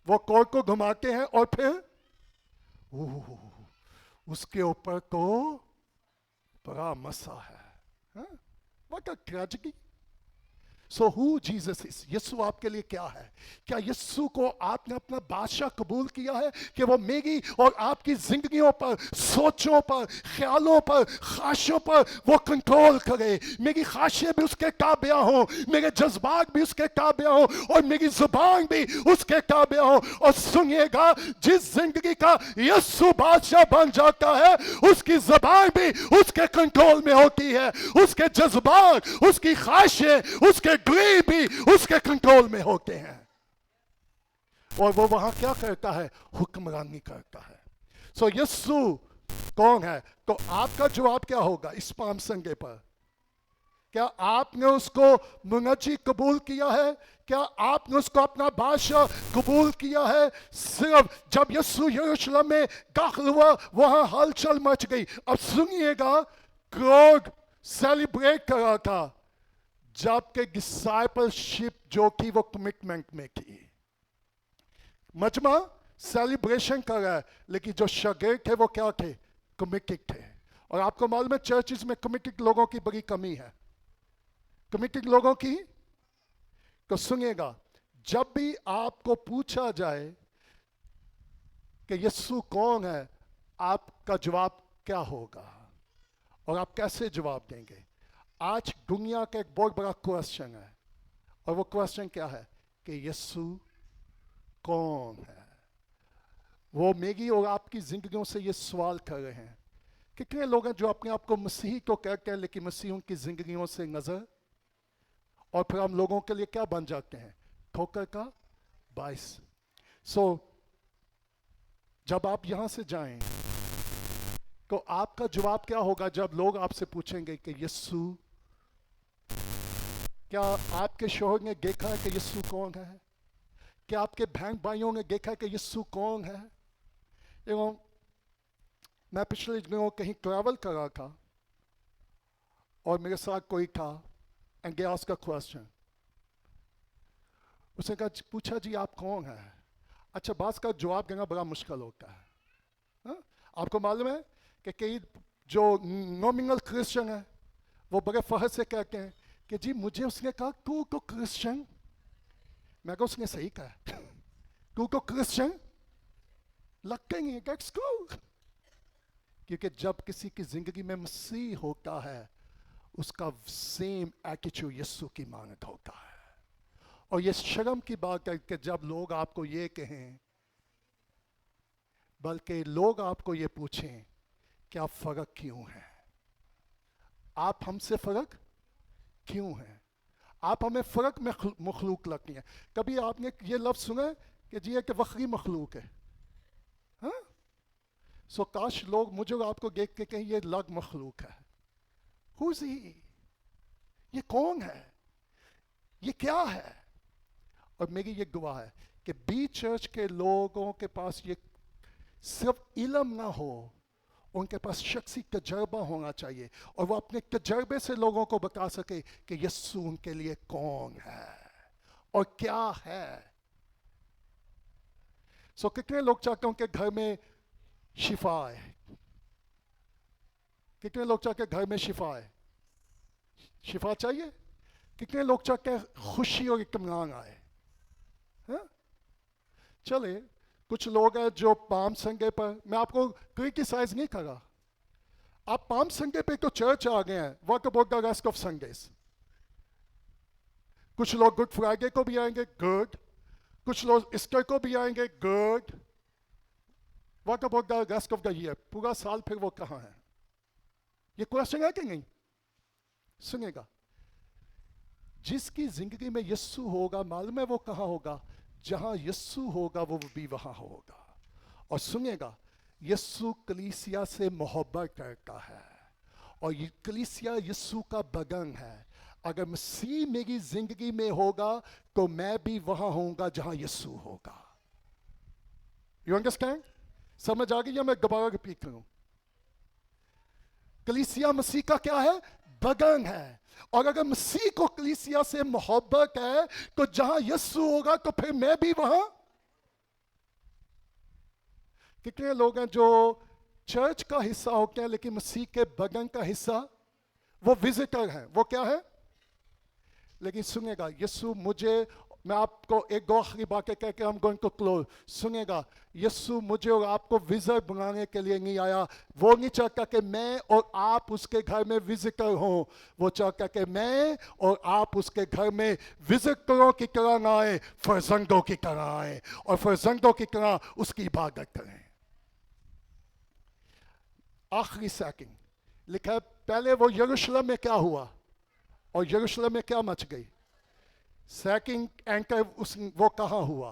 Speaker 1: वो कोर्ट को घुमाते हैं और फिर उसके ऊपर तो बड़ा मसा है। What a tragedy. So who Jesus is, यीशु आपके लिए क्या है? क्या यीशु को आपने अपना बादशाह कबूल किया है कि वो मेरी और आपकी जिंदगियों पर, सोचों पर, ख्यालों पर, ख्वाहिशों पर वो कंट्रोल करे? मेरी ख्वाहिशें भी उसके ताबे हों, मेरे जज्बात भी उसके ताबे हों, और मेरी जुबान भी उसके ताबे हों। और सुनिएगा, जिस जिंदगी का यीशु बादशाह बन जाता है, उसकी जुबान भी उसके कंट्रोल में होती है, उसके जज्बात, उसकी ख्वाहिशें, उसके ड्रीम भी उसके कंट्रोल में होते हैं। और वो वहां क्या करता है? हुक्मरानी करता है। सो यीशु कौन है? तो आपका जवाब क्या होगा इस पाम संडे पर? क्या आपने उसको मुनज्जी कबूल किया है? क्या आपने उसको अपना बादशाह कबूल किया है? सिर्फ जब यीशु यरूशलेम में दाखिल हुआ, वहां हलचल मच गई। अब सुनिएगा, क्राउड सेलिब्रेट कर रहा था, जबकि डिसाइपलशिप जो थी वो कमिटमेंट में थी। मजमा सेलिब्रेशन कर रहा है, लेकिन जो शागिर्द थे वो क्या थे? कमिटेड थे। और आपको मालूम है चर्चिस में कमिटेड लोगों की बड़ी कमी है। कमिटेड लोगों की, तो सुनिएगा, जब भी आपको पूछा जाए कि यीशु कौन है, आपका जवाब क्या होगा और आप कैसे जवाब देंगे? आज दुनिया का एक बहुत बड़ा क्वेश्चन है, और वो क्वेश्चन क्या है कि यीशु कौन है? वो मेरी और आपकी जिंदगियों से ये सवाल कर रहे हैं। कितने लोग हैं जो अपने आप को मसीही तो कहते हैं, लेकिन मसीह उनकी जिंदगियों से नजर, और फिर हम लोगों के लिए क्या बन जाते हैं? ठोकर का बाइस। सो जब आप यहां से जाएं तो आपका जवाब क्या होगा जब लोग आपसे पूछेंगे कि यीशु, क्या आपके शोहर ने देखा है कि यीशु कौन है? क्या आपके बहन भाइयों ने देखा है कि यीशु कौन है? मैं पिछले दिनों कहीं ट्रैवल कर रहा था और मेरे साथ कोई था, and they asked a question. उसने कहा, पूछा जी आप कौन है? अच्छा, बात का जवाब देना बड़ा मुश्किल होता है। हा? आपको मालूम है कि कई जो नॉमिनल क्रिश्चियन है वो बड़े फहर से कहते हैं कि जी मुझे उसने कहा तू तो क्रिश्चियन। मैं कहा उसने सही कहा, तू तो क्रिश्चियन लगते नहीं, दैट्स कूल। क्योंकि जब किसी की जिंदगी में मसीह होता है उसका सेम एटीट्यूड यीशु की मानत होता है। और ये शर्म की बात है कि जब लोग आपको ये कहें, बल्कि लोग आपको ये पूछें कि आप फर्क क्यों है? आप हमसे फर्क क्यों है? आप हमें फर्क में मखलूक लगती हैं। कभी आपने ये लफ्ज सुना कि जी एक वक्री मखलूक है? हाँ? सो काश लोग मुझे आपको देख के कहें ये लग मखलूक है। Who's he? ये कौन है? ये क्या है? और मेरी ये दुआ है कि बी चर्च के लोगों के पास ये सिर्फ इल्म ना हो, उनके पास शख्सी तजर्बा होना चाहिए, और वो अपने तजर्बे से लोगों को बता सके कि यीशु उनके लिए कौन है और क्या है। सो कितने लोग चाहते हैं कि घर में शिफा है? कितने लोग चाहते हैं घर में शिफा है? शिफा चाहिए? कितने लोग चाहते हैं खुशी और इत्मीनान आए? चले, कुछ लोग हैं जो पाम संडे पर, मैं आपको क्रिटिसाइज नहीं कर रहा, आप पाम संडे पे तो चर्च आ गए हैं, what about the rest of Sundays? कुछ लोग गुड फ्राइडे को भी आएंगे, गुड। कुछ लोग ईस्टर को भी आएंगे, good. What about the rest of the year? पूरा साल फिर वो कहाँ है? ये क्वेश्चन है कि नहीं? सुनिएगा, जिसकी जिंदगी में यीशु होगा, मालूम है वो कहाँ होगा? जहां यीशु होगा वो भी वहां होगा। और सुनिएगा, यीशु कलीसिया से मोहब्बत करता है, और ये कलीसिया यीशु का बदन है। अगर मसीह मेरी जिंदगी में होगा तो मैं भी वहां होऊंगा जहां यीशु होगा। You understand? समझ आ गई? या मैं दोबारा रिपीट करूं? कलीसिया मसीह का क्या है? बदन है। और अगर मसीह को कलीसिया से मोहब्बत है तो जहां यीशु होगा तो फिर मैं भी वहां। कितने लोग हैं जो चर्च का हिस्सा होते हैं लेकिन मसीह के बदन का हिस्सा, वो विजिटर हैं, वो क्या है? लेकिन सुनिएगा, यीशु मुझे, मैं आपको एक दो आखिरी बातें कह के हम गोइंग टू क्लोज। सुनिएगा, यीशु मुझे और आपको विजिटर बनाने के लिए नहीं आया। वो नहीं चाहता कि मैं और आप उसके घर में विजिटर हों, वो चाहता कि मैं और आप उसके घर में विजिटरों की तरह ना आए, फर्जंदों की तरह आए, और फर्जंदों की तरह उसकी इबादत करें। आखिरी सेकंड लिखा है, पहले वो यरूशलेम में क्या हुआ और यरूशलेम में क्या मच गई? सेकंड एंकर वो कहाँ हुआ?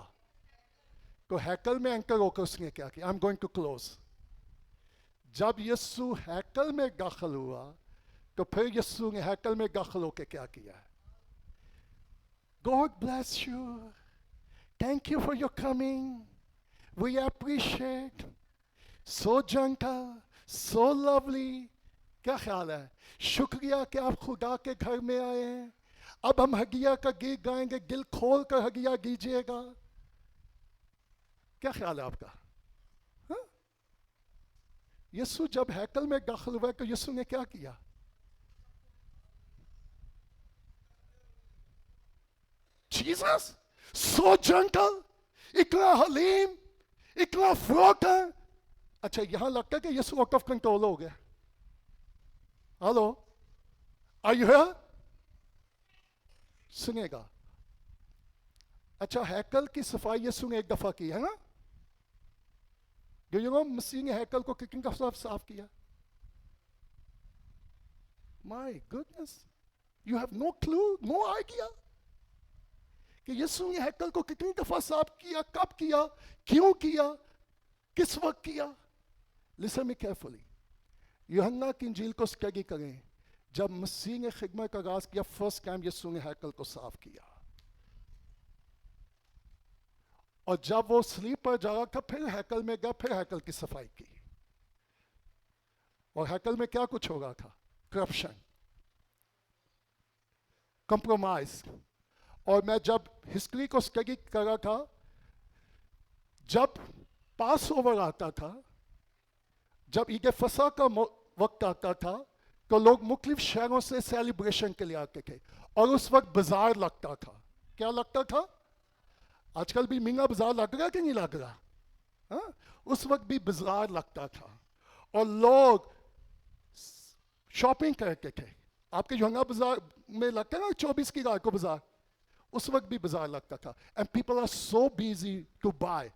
Speaker 1: तो हैकल में एंकर होकर उसने क्या किया? I am going to close. जब यीशु हैकल में दाखिल हुआ तो फिर यीशु ने हैकल में दाखिल होकर क्या किया? God bless you. Thank you for your coming. We appreciate. So gentle, so lovely. क्या ख्याल है? शुक्रिया कि आप खुदा के घर में आए हैं। अब हम हगिया का गीत गाएंगे, दिल खोल कर हगिया कीजिएगा। کیا خیال ہے آپ کا؟ ہاں؟ یسوع جب ہیکل میں داخل ہوا تو یسوع نے کیا کیا؟ جیسس سو جنٹل، اتنا حلیم، اتنا فروٹن. اچھا یہاں لگتا ہے کہ یسوع آؤٹ آف کنٹرول ہو گیا. Hello, are you here? سنیے گا. اچھا ہیکل کی صفائی یسوع نے ایک دفعہ کی ہے نا؟ مسیح نے ہیکل کو کتنی دفعہ صاف کیا؟ My goodness, you have no clue, no idea کہ یسوع نے ہیکل کو کتنی دفعہ صاف کیا، کب کیا، کیوں کیا، کس وقت کیا. لسن می کیئرفلی. یوحنا کی انجیل کو اسٹڈی کریں. جب مسیح نے خدمت کا آغاز کیا، فرسٹ ٹائم یسوع نے ہیکل کو صاف کیا. اور جب وہ سلیپ پر جا رہا تھا پھر ہیکل میں گیا، پھر ہیکل کی صفائی کی. اور ہیکل میں کیا کچھ ہو رہا تھا؟ Corruption, compromise. اور میں جب ہسٹری کو اسٹڈی کر رہا تھا، جب پاس اوور آتا تھا، جب عید فصح کا وقت آتا تھا، تو لوگ مختلف شہروں سے سیلیبریشن کے لیے آتے تھے. اور اس وقت بازار لگتا تھا. کیا لگتا تھا؟ آج کل بھی مینگا بازار لگ رہا کہ نہیں لگ رہا؟ ہاں؟ اس وقت بھی بازار لگتا تھا اور لوگ شاپنگ کرتے تھے. آپ کے یوحنا بازار میں لگتا ہے نا 24 کی رات کو بازار، اس وقت بھی بازار لگتا تھا. And people are so busy to buy.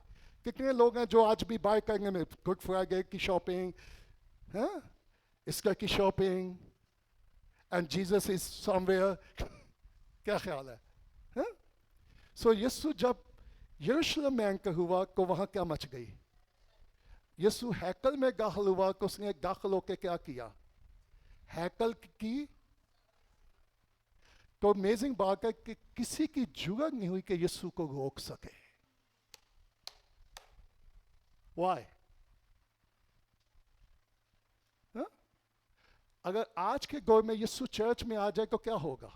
Speaker 1: کتنے لوگ ہیں جو آج بھی بائی کرنے میں، گڈ فرائیڈے کی شاپنگ، ہاں، اسٹر کی shopping, and Jesus is somewhere. کیا خیال ہے؟ سو یسوع جب یروشلم میں انٹر ہوا تو وہاں کیا مچ گئی؟ یسوع ہیکل میں داخل ہوا تو اس نے داخل ہو کے کیا کیا؟ ہیکل کی. تو امیزنگ بات ہے کہ کسی کی جرات نہیں ہوئی کہ یسوع کو روک سکے. وائی؟ اگر آج کے دور میں یسوع چرچ میں آ جائے تو کیا ہوگا؟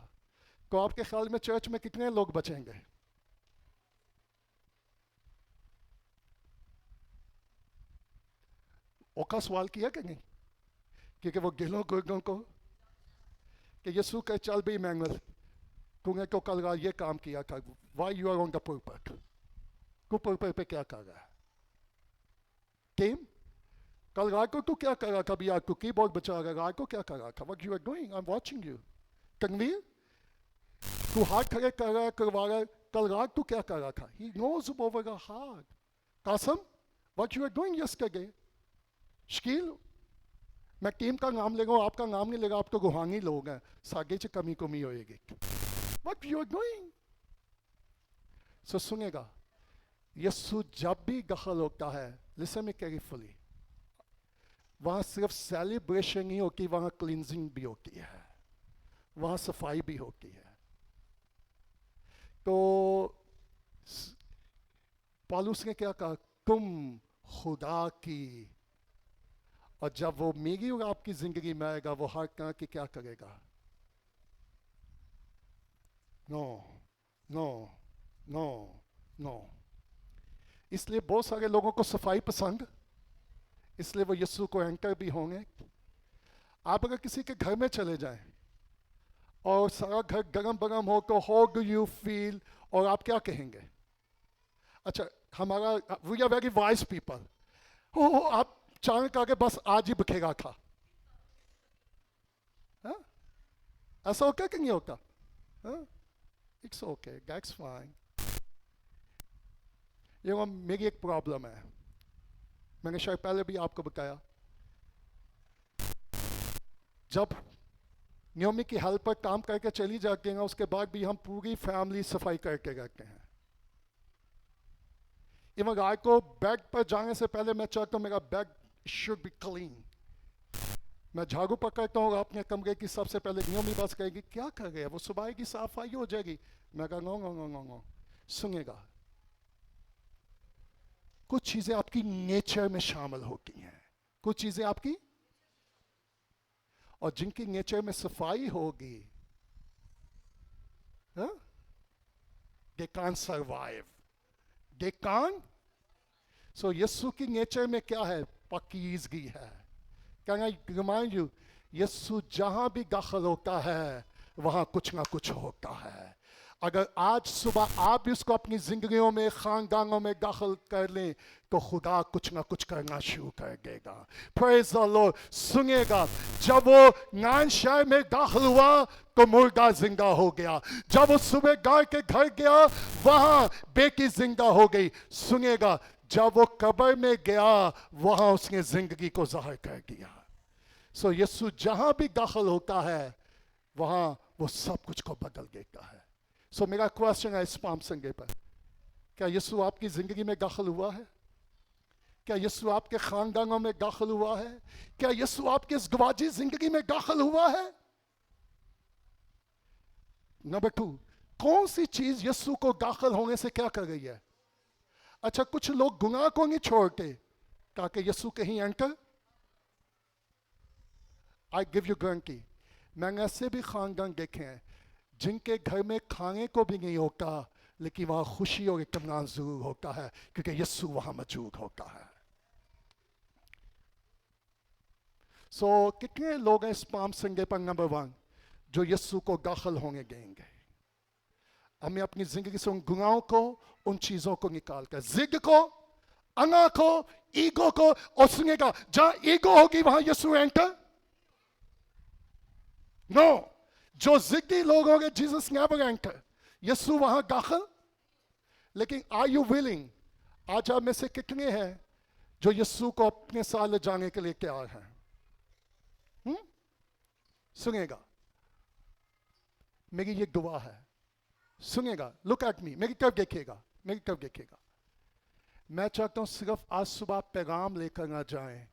Speaker 1: تو آپ کے خیال میں چرچ میں کتنے لوگ بچیں گے؟ اوکا سوال کیا کہ نہیں؟ کیونکہ وہ گلوں گردوں کو کہ یسوع کہ چل بھی مینگل تو نے تو کل رات یہ کام کیا تھا. وائی یو آر آن دا پلپٹ؟ تو پلپٹ پہ کیا کر رہا ہے؟ ٹیم کل رات کو تو کیا کر رہا تھا؟ ابھی آپ کو کی بورڈ بچا رہا. رات کو کیا کر رہا تھا؟ What you are doing? I am watching you. Tanveer تو ہاتھ کھڑے کر رہا ہے، کروا رہا ہے. کل رات تو کیا کر رہا تھا؟ He knows over the heart. Qasim what you are doing yesterday? Shakeel میں ٹیم کا نام لے رہا ہوں، آپ کا نام نہیں لے رہا. آپ تو روحانی لوگ ہیں، ساگے سے کمی ہوئے گی. What you are doing? سو سنے گا، یسوع جب بھی داخل ہوتا ہے، لسن می کیئرفلی، وہاں صرف سیلیبریشن نہیں ہوتی، وہاں کلینزنگ بھی ہوتی ہے، وہاں صفائی بھی ہوتی ہے. تو پالوس نے کیا کہا؟ تم خدا کی. اور جب وہ میری اور آپ کی زندگی میں آئے گا، وہ ہر طرح کی کیا کرے گا؟ نو نو نو نو. اس لیے بہت سارے لوگوں کو صفائی پسند، اس لیے وہ یسوع کو انٹر بھی ہوں گے. آپ اگر کسی کے گھر میں چلے جائیں اور سارا گھر گرم برم ہو تو ہاؤ ڈو یو فیل؟ اور آپ کیا کہیں گے؟ اچھا ہمارا we are very wise people. آپ چاند آ کے بس آج ہی بکھے گا تھا. ایسا ہوتا کہ نہیں ہوتا؟ It's okay, that's fine. یہ میری ایک پرابلم ہے، میں نے شاید پہلے بھی آپ کو بتایا. جب نیومی کی ہیلپ پر کام کر کے چلی جاتی ہیں، اس کے بعد بھی ہم پوری فیملی صفائی کر کے رہتے ہیں. ایون رات کو بیڈ پر جانے سے پہلے میں چاہتا ہوں میرا بیڈ شوڈ بی کلین. میں جھاڑو پکڑتا ہوں اپنے کمرے کی، سب سے پہلے نیومی بس کہے گی کیا کر گئے؟ وہ صبح کی صفائی ہو جائے گی. میں کہا نو نو نو نو نو. سنیے گا، کچھ چیزیں آپ کی نیچر میں شامل ہوتی ہیں، کچھ چیزیں آپ کی، اور جن کی نیچر میں صفائی ہوگی they can't survive. They can't. सो यीशु की नेचर में क्या है? पाकीज़गी है. Can I remind you, यीशु जहां भी दाखिल होता है वहां कुछ ना कुछ होता है. अगर आज सुबह आप भी उसको अपनी जिंदगियों में, खानदानों में दाखिल कर लें तो खुदा कुछ ना कुछ करना शुरू कर देगा. Praise the Lord. सुनिएगा, जब वो नाइन शहर में दाखिल हुआ तो मुर्दा जिंदा हो गया. जब वो सुबह गाय के घर गया वहां बेटी जिंदा हो गई. सुनिएगा, जब वो कब्र में गया वहां उसने जिंदगी को जाहिर कर दिया. सो यीशु जहां भी दाखिल होता है वहां वो सब कुछ को बदल देता है. सो मेरा क्वेश्चन है इस पाम संडे पर, क्या यीशु आपकी जिंदगी में दाखिल हुआ है? क्या यीशु आपके खानदानों में दाखिल हुआ है? क्या यीशु आपके इस गवाजी जिंदगी में दाखिल हुआ है? नंबर 2, कौन सी चीज यीशु को दाखिल होने से क्या कर रही है? अच्छा, कुछ लोग गुनाह को नहीं छोड़ते ताकि यीशु कहीं enter. I give you guarantee, मैंने ऐसे भी खानदान देखे हैं जिनके घर में खाने को भी नहीं होता लेकिन वहां खुशी और इत्मीनान जरूर होता है क्योंकि यीशु वहां मौजूद होता है. सो कितने लोग हैं इस पाम संडे पर नंबर 1 जो यीशु को दाखिल होने देंगे? हमें अपनी जिंदगी से उन गुनाहों को, उन चीजों को निकाल कर, जिद को, अना को, ईगो को. और सुनिएगा, जहां ईगो होगी वहां यीशु एंटर नो. जो जिद्दी लोग होंगे जीसस नेवर एंटर. यीशु वहां दाखिल. लेकिन आर यू विलिंग? आज आप में से कितने हैं जो यीशु को अपने साथ ले जाने के लिए तैयार हैं? सुनिएगा, मेरी ये दुआ है. सुनिएगा, लुक एट मी, मेरी तरफ देखिएगा, मेरी तरफ देखिएगा. मैं चाहता हूं सिर्फ आज सुबह पैगाम लेकर ना जाएं,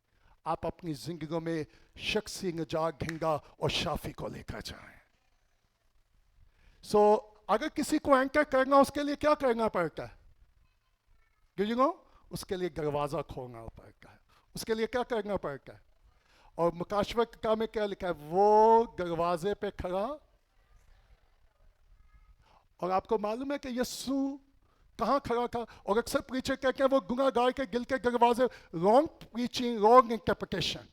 Speaker 1: आप अपनी जिंदगी में शख्सी निजात ढूंढा और शाफी को लेकर जाएं. सो अगर किसी को एंटर करना उसके लिए क्या करना पड़ता है? यू नो, उसके लिए दरवाजा खोलना पड़ता है. उसके लिए क्या करना पड़ता है? और मुकाशवा का में क्या लिखा है? वो दरवाजे पे खड़ा. और आपको मालूम है कि यीशु कहाँ खड़ा था? और अक्सर प्रीचर कहते हैं वो गुनाहगार के दिल के दरवाजे. Wrong preaching, wrong interpretation.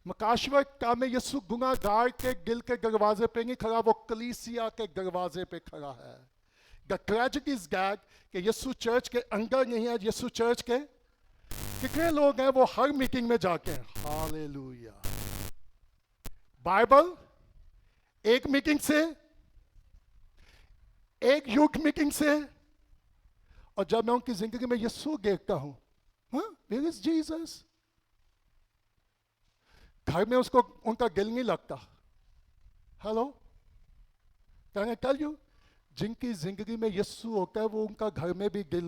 Speaker 1: मुकाशवा का में यीशु गुनाहगार के दिल के दरवाजे पे नहीं खड़ा, वो कलीसिया के दरवाजे पे खड़ा है. द ट्रेजेडी इज दैट कि यीशु चर्च के अंदर नहीं है. यीशु चर्च के कितने लोग हैं वो हर मीटिंग में जाके हैं. हालेलुया. बाइबल एक मीटिंग से, एक यूथ मीटिंग से, और जब मैं उनकी जिंदगी में यीशु देखता हूं, वेयर इज जीसस? घर में उसको उनका दिल नहीं लगता. Hello, can I tell you, जिनकी जिंदगी में यीशु होता है वो उनका घर में भी दिल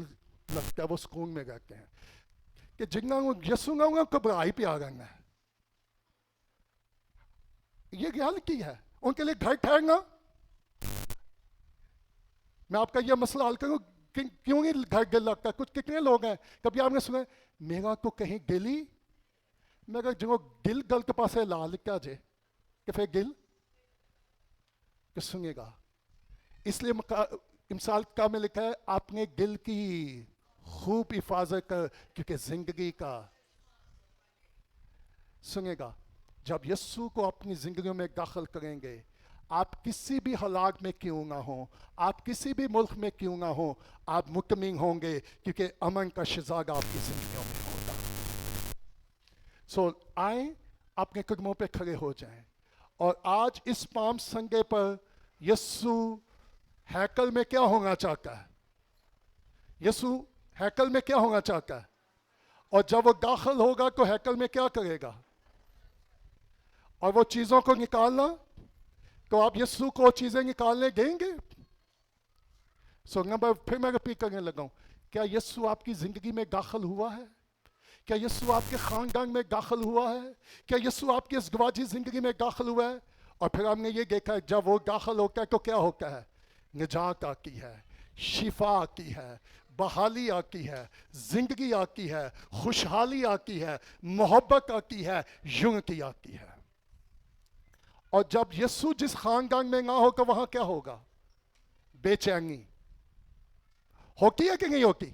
Speaker 1: लगता है, वो सुकून में रहते हैं. कि जितना यीशु ना उनको बुराई पे आ गया है. ये रियलिटी है. उनके लिए घर ठहरना. मैं आपका ये मसला हल करूं, क्यों नहीं घर दिल लगता? कुछ कितने लोग हैं, कभी आपने सुना मेरा तो कहीं दिल ही, मेरा जो दिल गलत पासे ला लिखा जे कि फिर दिल कि सुनिएगा. इसलिए इमसाल का में लिखा है आपने दिल की खूब हिफाजत कर क्योंकि जिंदगी का. सुनिएगा, जब यीशु को अपनी जिंदगी में दाखिल करेंगे, आप किसी भी हालात में क्यों ना हो, आप किसी भी मुल्क में क्यों ना हो, आप मुतमिन होंगे क्योंकि अमन का शहज़ाद आपकी जिंदगियों में होगा. सो आए, अपने कदमों पे खड़े हो जाएं. और आज इस पाम संडे पर यीशु हैकल में क्या होना चाहता है? यीशु हैकल में क्या होना चाहता है? और जब वो दाखिल होगा तो हैकल में क्या करेगा? और वो चीजों को निकालना, तो आप यीशु को चीजें निकालने देंगे? सो नंबर, फिर मैं रिपीट करने लगा हूं, क्या यीशु आपकी जिंदगी में दाखिल हुआ है? क्या यीशु आपके खानदान में दाखिल हुआ है? क्या यीशु आपकी इस गवाजी जिंदगी में दाखिल हुआ है? और फिर हमने ये देखा है जब वो दाखिल होता है तो क्या होता है? निजात आती है, शिफा आती है, बहाली आती है, जिंदगी आती है, खुशहाली आती है, मोहब्बत आती है, यूनिटी आती है. और जब यीशु जिस खानदान में ना हो तो वहां क्या होगा? बेचैनी होती है कि नहीं होती?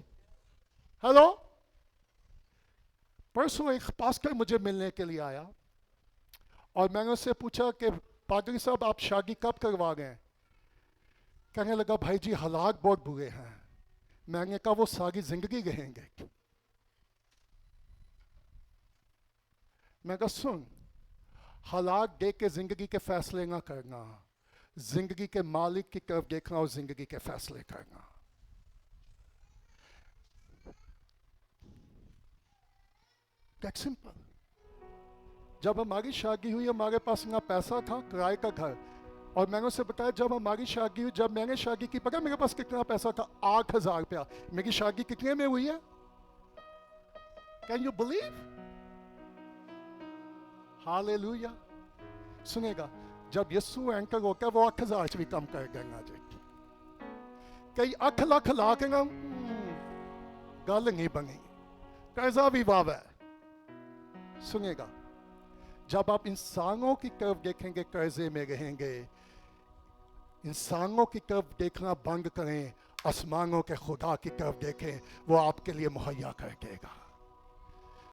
Speaker 1: हेलो, परसों एक पास्टर मुझे मिलने के लिए आया और मैंने उससे पूछा कि पादरी साहब आप शादी कब करवा गए? कहने लगा भाई जी हालात बहुत बुरे हैं। मैंने कहा वो सारी जिंदगी रहेंगे। मैं कहा सुन, हालात देख के जिंदगी के फैसले ना करना, जिंदगी के मालिक की तरफ देखना और जिंदगी के फैसले करना। That simple. जब हमारी शादी हुई हमारे पास ना पैसा था, किराए का घर, और मैंने उसे बताया जब हमारी शादी हुई, जब मैंने शादी की, पता मेरे पास कितना पैसा था? 8,000 रुपया। मेरी शादी कितने में हुई है? Can you believe? हालेलुया। सुनेगा, जब यीशु एंटर होता है वो 8,000 से भी कम कर देना चाहिए। कई 8 लाख ला के ना गल नहीं बनेगी, कर्जा भी वाव है। सुनेगा, जब आप इंसानों की तरफ देखेंगे कर्जे में रहेंगे, इंसानों की तरफ देखना बंद करें, आसमानों के खुदा की तरफ देखें, वो आपके लिए मुहैया कर देगा।